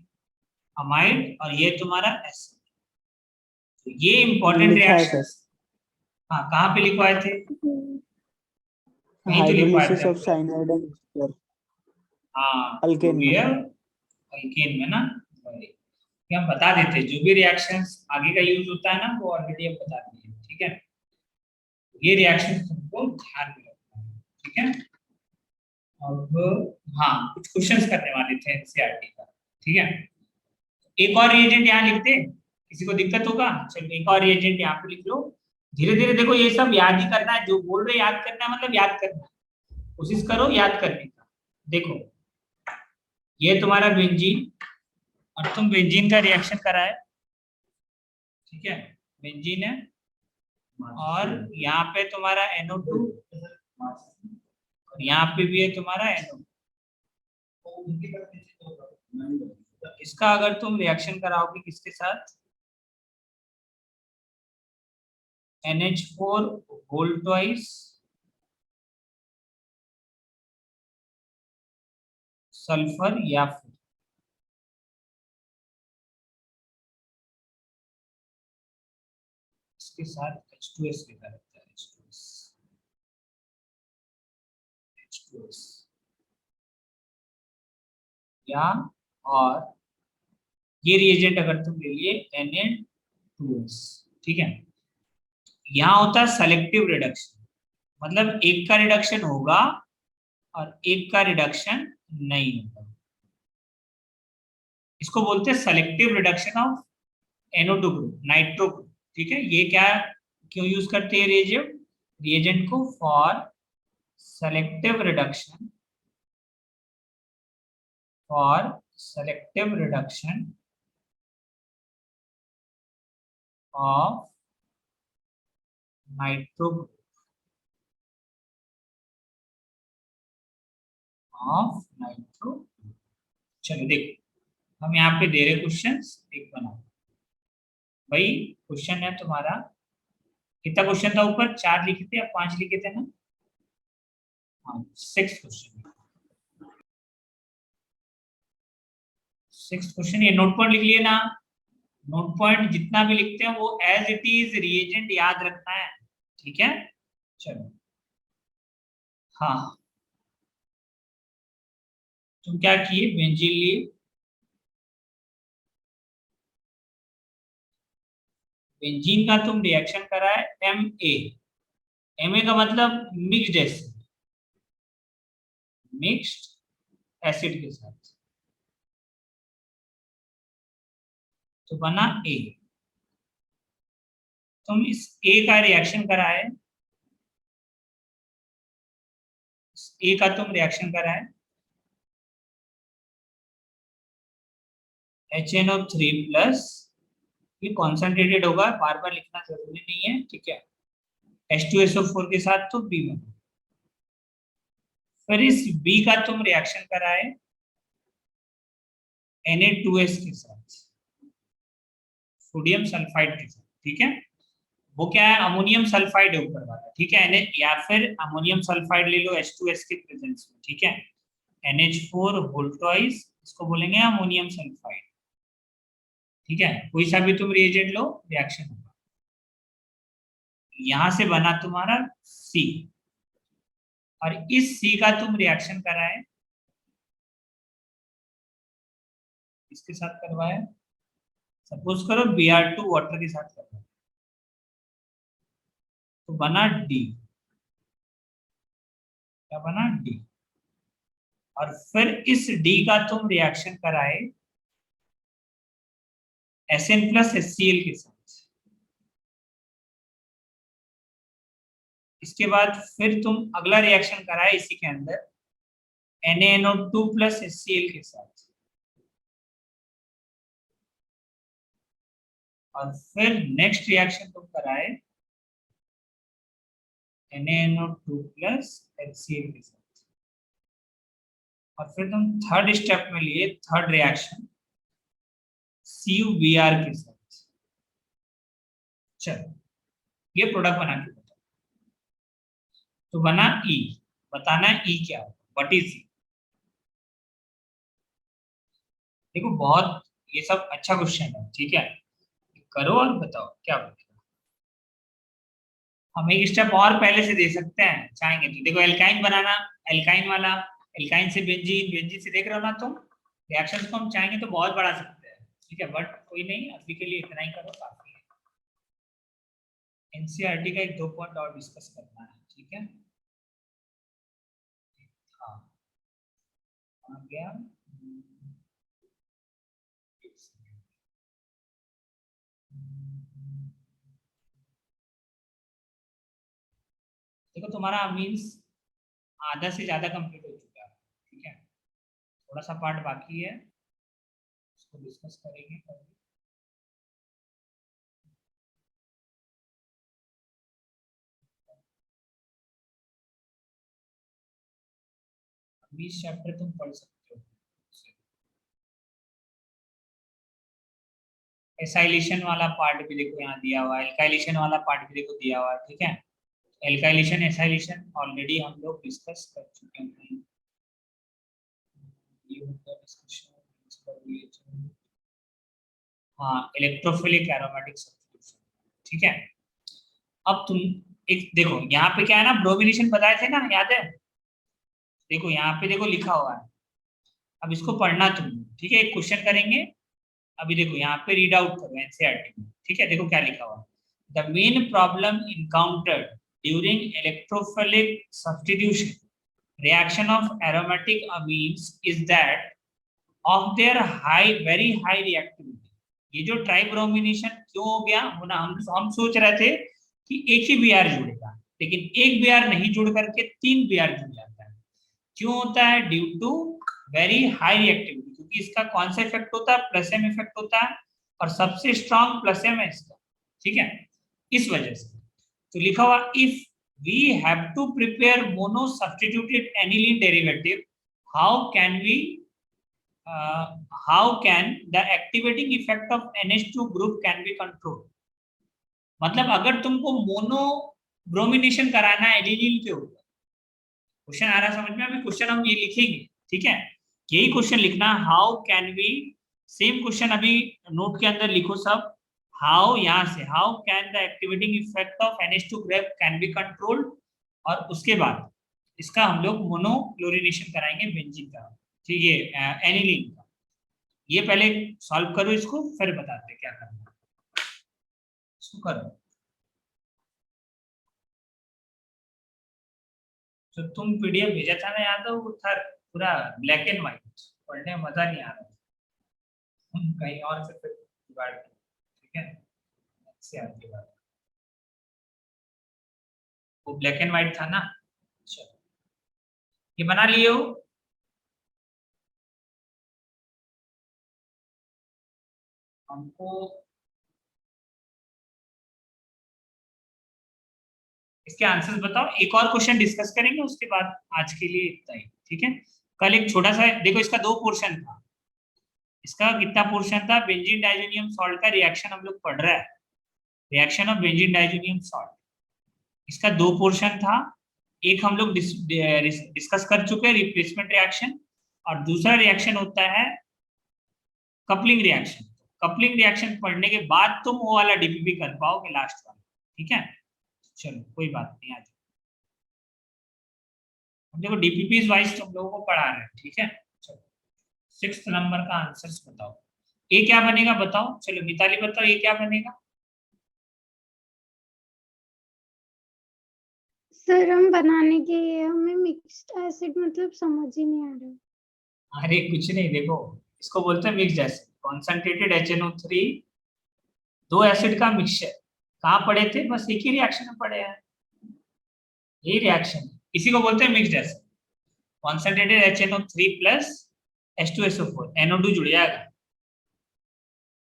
अमाइड, और ये तुम्हारा एसिड, तो ये इंपॉर्टेंट लिखा है रिएक्शन। सर, हाँ कहाँ पे लिखवाए थे, कहीं तो लिखवाए हाइड्रोलिसिस थे। ऑफ साइनाइड एंड एस्टर, हाँ अल्केन में। अल्केन में ना, कि हम बता देते जो भी रिएक्शंस आगे का यूज होता है ना, वो ऑलरेडी हम बता दिए, ठीक है। ये रिएक्शन तुमको ध्यान में रखना है, ठीक है। अब हाँ कुछ क्वेश्चंस करने वाले थे एनसीईआरटी का, ठीक है। एक और रिएजेंट यहाँ लिखते, किसी को दिक्कत होगा, चलो एक और रिएजेंट यहाँ पे लिख लो। धीरे धीरे देखो, ये सब याद ही करना है, जो बोल रहे याद करना है, मतलब याद करना है, कोशिश करो याद करने का। देखो ये तुम्हारा बेंजीन, और तुम बेंजीन का रिएक्शन करा है, ठीक है, बेंजीन है, और यहाँ पे तुम्हारा NO2, और यहाँ पे भी है तुम्हारा NO। इसका अगर तुम रिएक्शन कराओगे किसके साथ, NH4 होल ट्वाइस सल्फर, या फिर इसके साथ H2S लिखा रहता है, H2S या, और ये रिएजेंट अगर तुम ले लिए Na2S, ठीक है। यहाँ होता है सेलेक्टिव रिडक्शन, मतलब एक का रिडक्शन होगा और एक का रिडक्शन नहीं होगा, इसको बोलते हैं selective reduction of NO2 group, nitro group, ठीक है। ये क्या क्यों यूज करते हैं रिएजेंट को, for selective reduction, for selective reduction of nitro group, of nitro. चलो देखो हम यहाँ पे दे रहे क्वेश्चंस, एक बनाओ भाई। क्वेश्चन है तुम्हारा, कितना क्वेश्चन था ऊपर, 4 लिखे थे या 5 लिखे थे ना, हाँ 6 क्वेश्चन, 6 क्वेश्चन। ये नोट पॉइंट लिख लिए ना, नोट पॉइंट जितना भी लिखते हैं वो एज इट इज रिएजेंट याद रखना है, ठीक है। चलो हाँ, तुम क्या किए, बेंजीन लिए, बेंजीन का तुम रिएक्शन करा है Ma का मतलब मिक्स्ड एसिड, मिक्स्ड एसिड के साथ, तो बना A। तुम इस A का रिएक्शन करा है, A का तुम रिएक्शन करा है HNO3 प्लस, ये कॉन्सेंट्रेटेड होगा, बार बार लिखना जरूरी नहीं है, ठीक है। H2SO4 के साथ तो B बना, फिर इस B का तुम रिएक्शन करा है Na2S के साथ, सोडियम सल्फाइड के साथ, ठीक है। वो क्या है, अमोनियम सल्फाइड है ऊपर वाला, ठीक है, या फिर अमोनियम सल्फाइड ले लो H2S के प्रेजेंस में, ठीक है, NH4 होल ट्वाइस, इसको बोलेंगे अमोनियम सल्फाइड, ठीक है। कोई सा भी तुम रिएजेंट लो, रिएक्शन होगा। यहां से बना तुम्हारा C, और इस C का तुम रिएक्शन कराए, इसके साथ करवाए, सपोज करो Br2 वाटर के साथ करवाए, तो बना D, क्या बना D, और फिर इस D का तुम रिएक्शन कराए Sn प्लस HCl के साथ। इसके बाद फिर तुम अगला रिएक्शन कराए इसी के अंदर NaNO2 प्लस HCl के साथ, और फिर नेक्स्ट रिएक्शन तुम कराए NaNO2 प्लस HCl के साथ, और फिर तुम थर्ड स्टेप में लिए थर्ड रिएक्शन CuBr के साथ। चलो ये प्रोडक्ट बना के बताओ, तो बना E, बताना है E क्या होगा, व्हाट इज E। देखो बहुत ये सब अच्छा क्वेश्चन है, ठीक है, करो और बताओ क्या बनेगा। हम एक स्टेप और पहले से दे सकते हैं चाहेंगे तो। देखो एल्काइन बनाना, एल्काइन वाला, एल्काइन से बेंजीन, बेंजीन से देख रहे हो ना तुम, रिएक्शंस को हम चाहेंगे तो बहुत बढ़ा सकते हैं, ठीक है, बट कोई नहीं, अभी के लिए इतना ही करो काफी है। एनसीईआरटी का एक दो पॉइंट और डिस्कस करना है, ठीक है। हाँ आ गया, देखो तुम्हारा मीन्स आधा से ज्यादा कंप्लीट हो चुका है, ठीक है, थोड़ा सा पार्ट बाकी है, उसको डिस्कस करेंगे कभी। अभी चैप्टर तुम पढ़ सकते हो। एसाइलेशन वाला पार्ट भी देखो यहाँ दिया हुआ है, एल्काइलेशन वाला पार्ट भी देखो दिया हुआ है, ठीक है। एल्काइलेशन एसाइलेशन ऑलरेडी हम लोग डिस्कस कर चुके हैं, ये होता डिस्कशन। हाँ, इलेक्ट्रोफिलिक एरोमेटिक सब्स्टिट्यूशन, ठीक है। अब तुम एक देखो यहाँ पे क्या है ना, ब्रोमिनेशन बताए थे ना, याद है, देखो यहाँ पे देखो लिखा हुआ है, अब इसको पढ़ना तुम, ठीक है, एक क्वेश्चन करेंगे। अभी देखो यहाँ पे रीड आउट करो एनसीईआरटी में, ठीक है, देखो क्या लिखा हुआ है। The main problem encountered during electrophilic substitution reaction of aromatic amines is that of their very high reactivity। ये जो ट्राइब्रोमिनेशन क्यों हो गया वो ना, हम सोच रहे थे कि एक ही बीआर जुड़ेगा, लेकिन एक बीआर नहीं जुड़ करके 3 बीआर जुड़ जाता है। क्यों होता है? Due to very high reactivity, क्योंकि इसका कौन सा इफेक्ट होता है, प्लस एम इफेक्ट होता है, और सबसे स्ट्रॉन्ग प्लस एम है इसका, ठीक है, इस वजह से। तो लिखा हुआ if we have to prepare mono substituted aniline derivative, how can the activating effect of NH2 group can be controlled। मतलब अगर तुमको मोनो ब्रोमिनेशन कराना है एनिलीन के ऊपर, क्वेश्चन आ रहा समझ में, अभी क्वेश्चन हम ये लिखेंगे, ठीक है, यही क्वेश्चन लिखना, how can we, same question अभी नोट के अंदर लिखो सब, हाउ, यहाँ से how can the activating effect of NH2 group can be controlled, और उसके बाद इसका हम लोग मोनोक्लोरिनेशन कराएंगे बेंजीन का, ठीक है, एनिलीन का। ये पहले सॉल्व करो इसको, फिर बताते हैं क्या करना है, इसको करो। तो तुम पीडीएफ भेजा था ना, याद है, वो था पूरा ब्लैक एंड व्हाइट, पढ़ने में मजा नहीं आ रहा, कहीं और से फिर जुगाड़, ठीक है, से आगे बात, वो ब्लैक एंड व्हाइट था ना। चलो ये बना लिए हो, हमको इसके आंसर्स बताओ, एक और क्वेश्चन डिस्कस करेंगे, उसके बाद आज के लिए इतना ही, ठीक है। कल एक छोटा सा, देखो इसका 2 पोर्शन था, इसका कितना पोर्शन था, बेंजीन डाइजेनियम सॉल्ट का रिएक्शन हम लोग पढ़ रहे हैं, reaction of benzene diazonium salt, इसका दो पोर्शन था, एक हम लोग डिस्कस कर चुके हैं रिप्लेसमेंट रिएक्शन, और दूसरा रिएक्शन होता है कपलिंग रिएक्शन। कपलिंग रिएक्शन पढ़ने के बाद तुम वो वाला डीपीपी कर पाओगे लास्ट वाला, ठीक है। चलो कोई बात नहीं, आज हम देखो डीपीपी वाइज तुम लोगों को पढ़ा रहे हैं, ठीक है। चलो 6th नंबर का आंसर्स बताओ, ए क्या बनेगा बताओ। चलो मिताली बताओ ए क्या बनेगा। सर हम बनाने के लिए हमें मिक्स्ड एसिड मतलब समझ ही नहीं आ रहा। अरे कुछ नहीं, देखो इसको बोलते हैं मिक्स्ड एसिड, कॉन्सेंट्रेटेड HNO3, दो एसिड का मिक्सचर। कहाँ पढ़े थे, बस एक ही रिएक्शन में पढ़े हैं, यही रिएक्शन, इसी को बोलते हैं mixed acid. Concentrated HNO3 plus H2SO4, NO2 जुड़ जाएगा।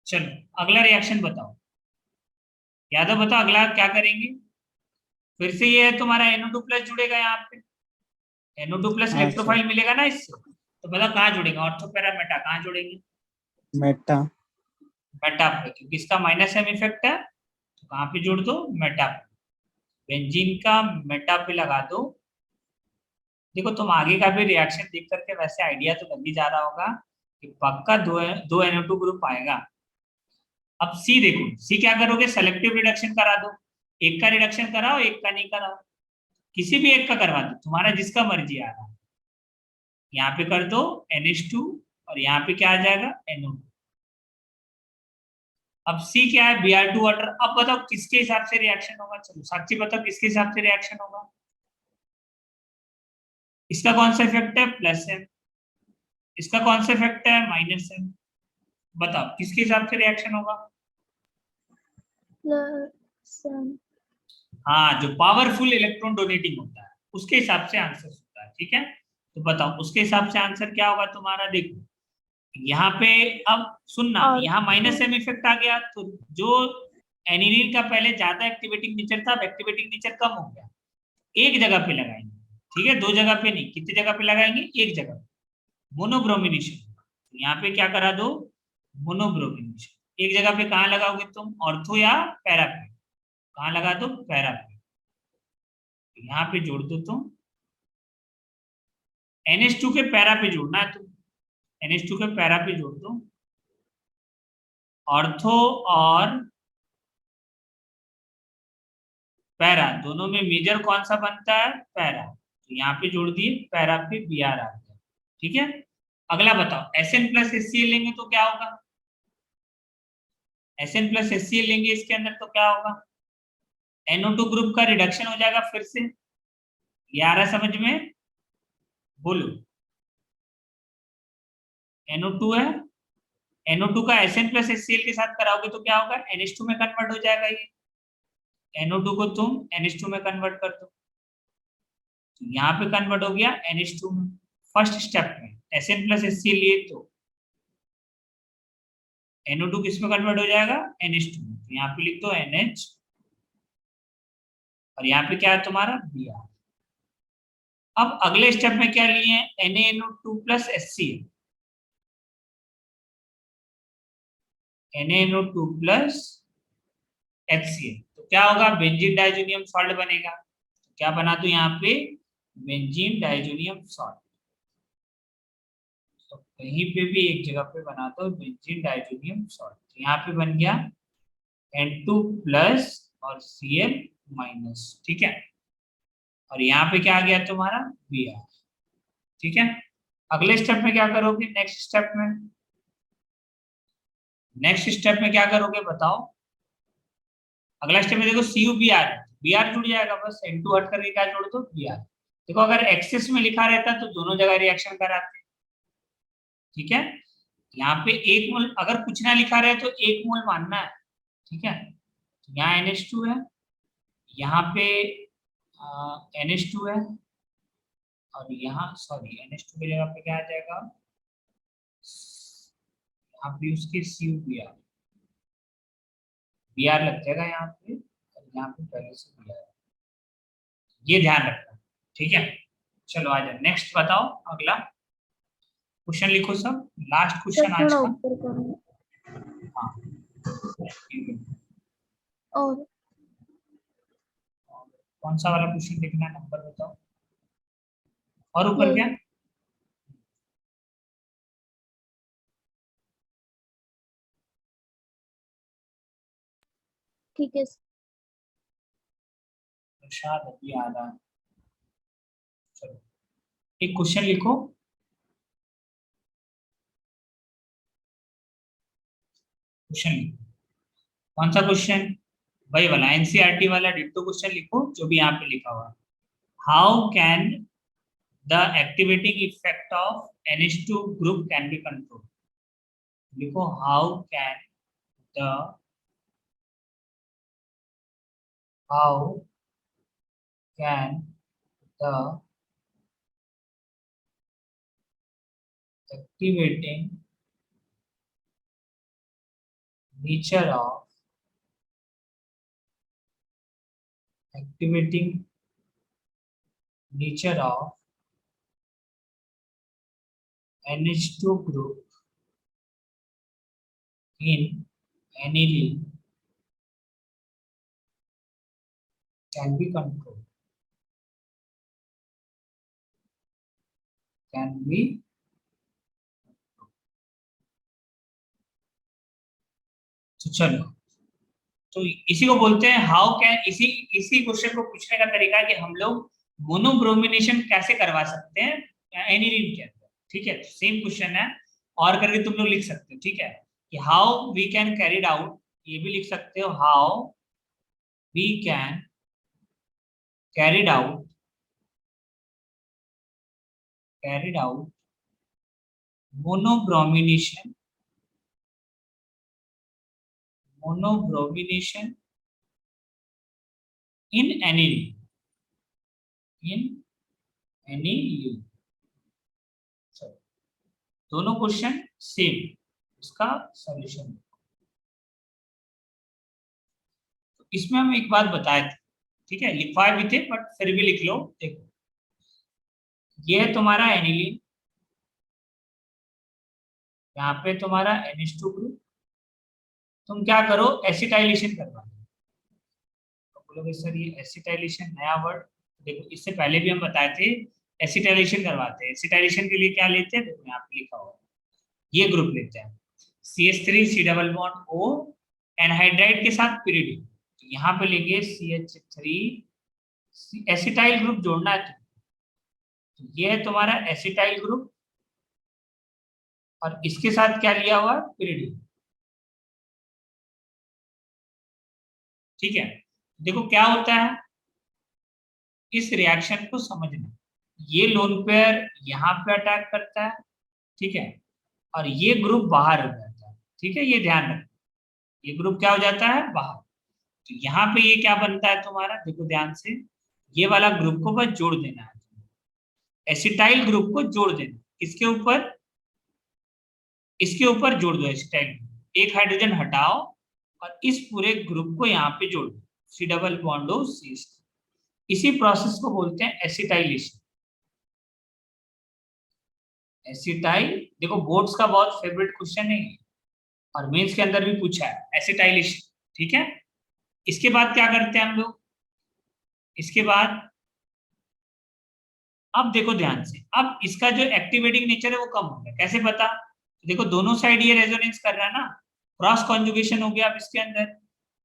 चलो अगला रिएक्शन बताओ, यादव बताओ अगला क्या करेंगे। फिर से ये है तुम्हारा NO2 प्लस जुड़ेगा, यहाँ पे NO2 प्लस हाँ, इलेक्ट्रोफाइल मिलेगा ना इससे, तो बताओ कहाँ जुड़ेगा, ऑर्थो पैरा मेटा कहाँ जुड़ेंगे, मेटा। मेटा पे, क्योंकि इसका माइनस एम इफेक्ट है, तो कहाँ पे जोड़ दो, मेटा पे। बेंजीन का मेटा पे लगा दो। देखो तुम आगे का भी रिएक्शन देख करके वैसे आइडिया तो लग ही जा रहा होगा कि पक्का दो NO2 ग्रुप आएगा। अब सी देखो, सी क्या करोगे, सेलेक्टिव रिडक्शन करा दो, एक का रिडक्शन कराओ एक का नहीं कराओ, किसी भी एक का करवा दो, तुम्हारा जिसका मर्जी आ रहा है। यहाँ पे कर दो NH2 और यहाँ पे क्या आ जाएगा NO2। अब सी क्या है, Br2 वाटर। अब बताओ किसके हिसाब से रिएक्शन होगा, चलो साक्षी बताओ किसके हिसाब से रिएक्शन होगा। इसका कौन सा इफेक्ट है, प्लस एम, इसका कौन सा इफेक्ट है, माइनस एम। बताओ किसके हिसाब से रिएक्शन होगा। हाँ, जो पावरफुल इलेक्ट्रॉन डोनेटिंग होता है उसके हिसाब से आंसर होता है, ठीक है। तो बताओ उसके हिसाब से आंसर क्या होगा तुम्हारा। देखो यहाँ पे अब सुनना, यहाँ माइनस एम इफेक्ट आ गया, तो जो एनिलीन का पहले ज्यादा एक्टिवेटिंग नेचर था, एक्टिवेटिंग नेचर कम हो गया, एक जगह पे लगाएंगे, ठीक है, दो जगह पे नहीं, कितनी जगह पे लगाएंगे, एक जगह, मोनोब्रोमिनेशन। यहाँ पे क्या करा दो, मोनोब्रोमिनेशन। एक जगह पे कहाँ लगाओगे तुम, ऑर्थो या पैरा पे, कहाँ लगा दो, पैरा पे। यहाँ पे जोड़ दो तुम, NH2 के पैरा पे जोड़ना है तुम, NH2 के पैरा पे जोड़ दो, ऑर्थो और पैरा दोनों में मेजर कौन सा बनता है, पैरा, तो यहाँ पे जोड़ दिए, पैरा पे Br आ गया, ठीक है। अगला बताओ Sn प्लस HCl लेंगे तो क्या होगा, Sn प्लस HCl लेंगे इसके अंदर तो क्या होगा, NO2 ग्रुप का रिडक्शन हो जाएगा फिर से, ये आ रहा समझ में, बोलो। NO2 है, NO2 का Sn प्लस HCl के साथ कराओगे तो क्या होगा, NH2 में कन्वर्ट हो जाएगा, ये NO2 को तुम NH2 में कन्वर्ट कर दो, तो यहाँ पे कन्वर्ट हो गया NH2 में। फर्स्ट स्टेप में Sn प्लस HCl लिए तो NO2 किस में कन्वर्ट हो जाएगा, NH2 में, तो यहाँ पे लिख दो NH, और यहाँ पे क्या है तुम्हारा Br। अब अगले स्टेप में क्या लिए, NaNO2 plus HCl, NaNO2 plus HCl, तो क्या होगा, बेंजीन डाइजोनियम सॉल्ट बनेगा। तो क्या बना दो यहाँ पे, बेंजीन डाइजोनियम सॉल्ट, तो कहीं पे भी एक जगह पे बना दो बेंजीन डाइजोनियम सॉल्ट, तो यहाँ पे बन गया N2 प्लस और Cl माइनस, ठीक है। और यहाँ पे क्या आ गया तुम्हारा Br, ठीक है। अगले स्टेप में क्या करोगे, नेक्स्ट स्टेप में क्या करोगे बताओ। अगला स्टेप में देखो CuBr, Br जुड़ जाएगा, बस N2 हट करके क्या जोड़ दो, Br। देखो अगर एक्सेस में लिखा रहता तो दोनों जगह रिएक्शन कराते, ठीक है। यहाँ पे एक मोल, अगर कुछ ना लिखा रहे तो एक मोल मानना है, ठीक है। यहाँ NH2 है, यहाँ पे NH2 है, और यहाँ सॉरी NH2 की जगह पे क्या आ जाएगा, यहाँ पे उसके CuBr, Br लग जाएगा यहाँ पे, और यहाँ पे पहले से Br, ये ध्यान रखना, ठीक है। चलो आ जाओ नेक्स्ट बताओ, अगला क्वेश्चन लिखो सब, लास्ट क्वेश्चन आज का। हाँ और कौन सा वाला क्वेश्चन लिखना है, नंबर बताओ। और ऊपर यही। क्या? ठीक है। प्रसाद अभी आ रहा है। चलो एक क्वेश्चन लिखो। क्वेश्चन लिखो, कौन सा क्वेश्चन? वही वाला एनसीईआरटी वाला डिट्टो क्वेश्चन लिखो जो भी यहाँ पे लिखा हुआ। How can the activating effect of NH2 group can be control. लिखो how can the how can the activating nature of activating nature of NH2 group in aniline can be controlled. Can be तो चलो, तो इसी को बोलते हैं how can. इसी इसी क्वेश्चन को पूछने का तरीका है कि हम लोग मोनोब्रोमिनेशन कैसे करवा सकते हैं एनिलीन के अंदर। ठीक है, सेम क्वेश्चन है और करके तुम लोग लिख सकते हो। ठीक है, कि how we can carried out, ये भी लिख सकते हो, how we can carried out monobromination in aniline दोनों क्वेश्चन सेम, इसका सॉल्यूशन। तो इसमें हम एक बात बताए थे, ठीक है, लिखवाए भी थे बट फिर भी लिख लो। देखो ये है तुम्हारा एनिलीन, यहाँ पे तुम्हारा NH2 ग्रुप। तुम क्या करो, एसिटाइलेशन करवा दो। तो बोलोगे सर ये एसिटाइलेशन नया वर्ड। देखो इससे पहले भी हम बताए थे एसिटाइलेशन करवाते हैं। एसिटाइलेशन के लिए क्या लेते हैं, देखो यहाँ पे लिखा हुआ ये ग्रुप लेते हैं CH3 C double bond O anhydride के साथ पिरिडिन। तो यहाँ पे लेंगे CH3 एसिटाइल ग्रुप जोड़ना है। तो ये है तुम्हारा एसिटाइल ग्रुप और इसके साथ क्या लिया हुआ, पिरिडिन। ठीक है, देखो क्या होता है, इस रिएक्शन को समझना। ये लोन पेयर यहाँ पे अटैक करता है, ठीक है, और ये ग्रुप बाहर हो जाता है। ठीक है, ये ध्यान रखना, ये ग्रुप क्या हो जाता है, बाहर। तो यहाँ पे ये क्या बनता है तुम्हारा, देखो ध्यान से, ये वाला ग्रुप को बस जोड़ देना है, एसिटाइल ग्रुप को जोड़ देना। किसके ऊपर, इसके ऊपर जोड़ दो एसिटाइल, एक हाइड्रोजन हटाओ और इस पूरे ग्रुप को यहाँ पे जोड़ दो, C double bond O CH3। इसी प्रोसेस को बोलते हैं एसिटाइलेशन। एसिटाइल, देखो बोर्ड्स का बहुत फेवरेट क्वेश्चन है और मेंस के अंदर भी पूछा है एसिटाइलेशन। ठीक है, इसके बाद क्या करते हैं हम लोग, इसके बाद अब देखो ध्यान से, अब इसका जो एक्टिवेटिंग नेचर है वो कम हो गया। कैसे पता, देखो दोनों साइड ये रेजोनेंस कर रहा है ना, क्रॉस कॉन्जुगेशन हो गया अब इसके अंदर,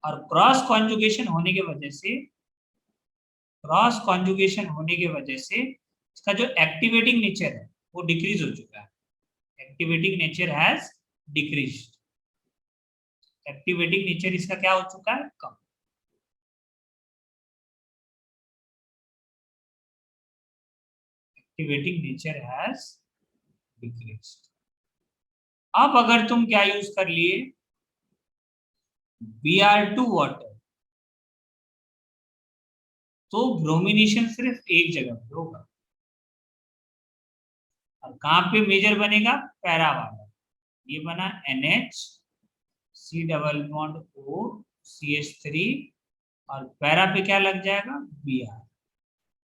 और क्रॉस कॉन्जुगेशन होने की वजह से, क्रॉस कॉन्जुगेशन होने की वजह से इसका जो एक्टिवेटिंग नेचर है वो डिक्रीज हो चुका है। Activating nature has decreased, activating nature इसका क्या हो चुका है, कम। Activating nature has decreased. अब अगर तुम क्या यूज कर लिए, Br2 वाटर, तो ब्रोमिनेशन सिर्फ एक जगह पे होगा। और कहां पे मेजर बनेगा, पैरा वाला, ये बना NH C double bond O CH3 और पैरा पे क्या लग जाएगा, Br।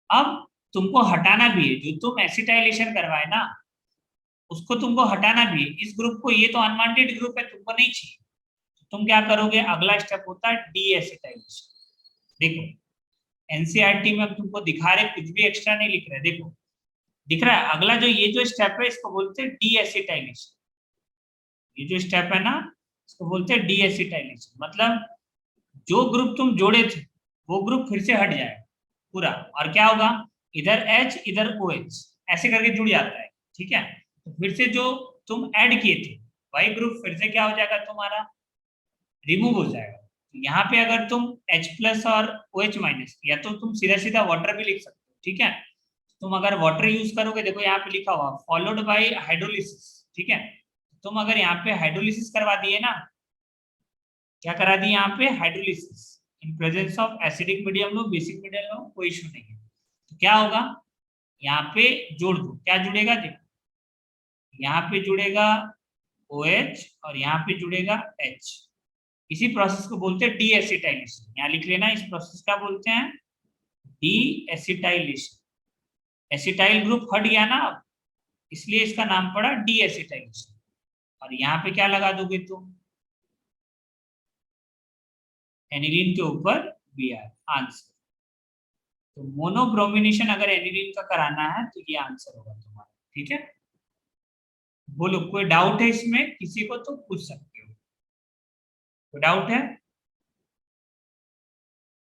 अब तुमको हटाना भी है, जो तुम एसिटाइलेशन करवाए ना उसको तुमको हटाना भी है। इस ग्रुप को, ये तो अनवांटेड ग्रुप है, तुमको नहीं चाहिए, तुम क्या करोगे, अगला स्टेप होता है डी एसिटाइलेशन। देखो एनसीईआरटी में अब तुमको दिखा रहे, कुछ भी एक्स्ट्रा नहीं लिख रहे, देखो दिख रहा है अगला जो ये जो स्टेप है इसको बोलते हैं डी एसिटाइलेशन। ये जो स्टेप है ना इसको बोलते हैं डी एसिटाइलेशन। मतलब जो ग्रुप तुम जोड़े थे वो ग्रुप फिर से हट जाएगा पूरा, और क्या होगा, इधर H इधर OH ऐसे करके जुड़ जाता है, ठीक है। तो फिर से जो तुम ऐड किए थे वही ग्रुप फिर से क्या हो जाएगा, तुम्हारा रिमूव हो जाएगा। तो यहाँ पे अगर तुम H+ और OH- या तो तुम सीधा सीधा वाटर भी लिख सकते हो, ठीक है। तुम अगर वाटर यूज करोगे, देखो यहाँ पे लिखा हुआ फॉलोड बाय हाइड्रोलिसिस, ठीक है। तुम अगर यहाँ पे हाइड्रोलिसिस करवा दिए ना, क्या करा दिए यहाँ पे, hydrolysis in presence of acidic medium low, basic medium low, कोई इशू नहीं है। तो क्या होगा, यहाँ पे जोड़ दो, क्या जुड़ेगा, देखो यहाँ पे जुड़ेगा OH और यहाँ पे जुड़ेगा H। इसी प्रोसेस को बोलते हैं डी एसिटाइलेशन। यहाँ लिख लेना, इस प्रोसेस का बोलते हैं डी एसिटाइलेशन। एसिटाइल ग्रुप हट गया ना अब, इसलिए इसका नाम पड़ा डी एसिटाइलेशन। और यहाँ पे क्या लगा दोगे तुम, एनिलीन के ऊपर Br, आंसर। तो मोनोब्रोमिनेशन अगर एनिलीन का कराना है तो ये आंसर होगा तुम्हारा, ठीक है। बोलो कोई डाउट है इसमें, किसी को तो पूछ सकते हो, कोई डाउट है।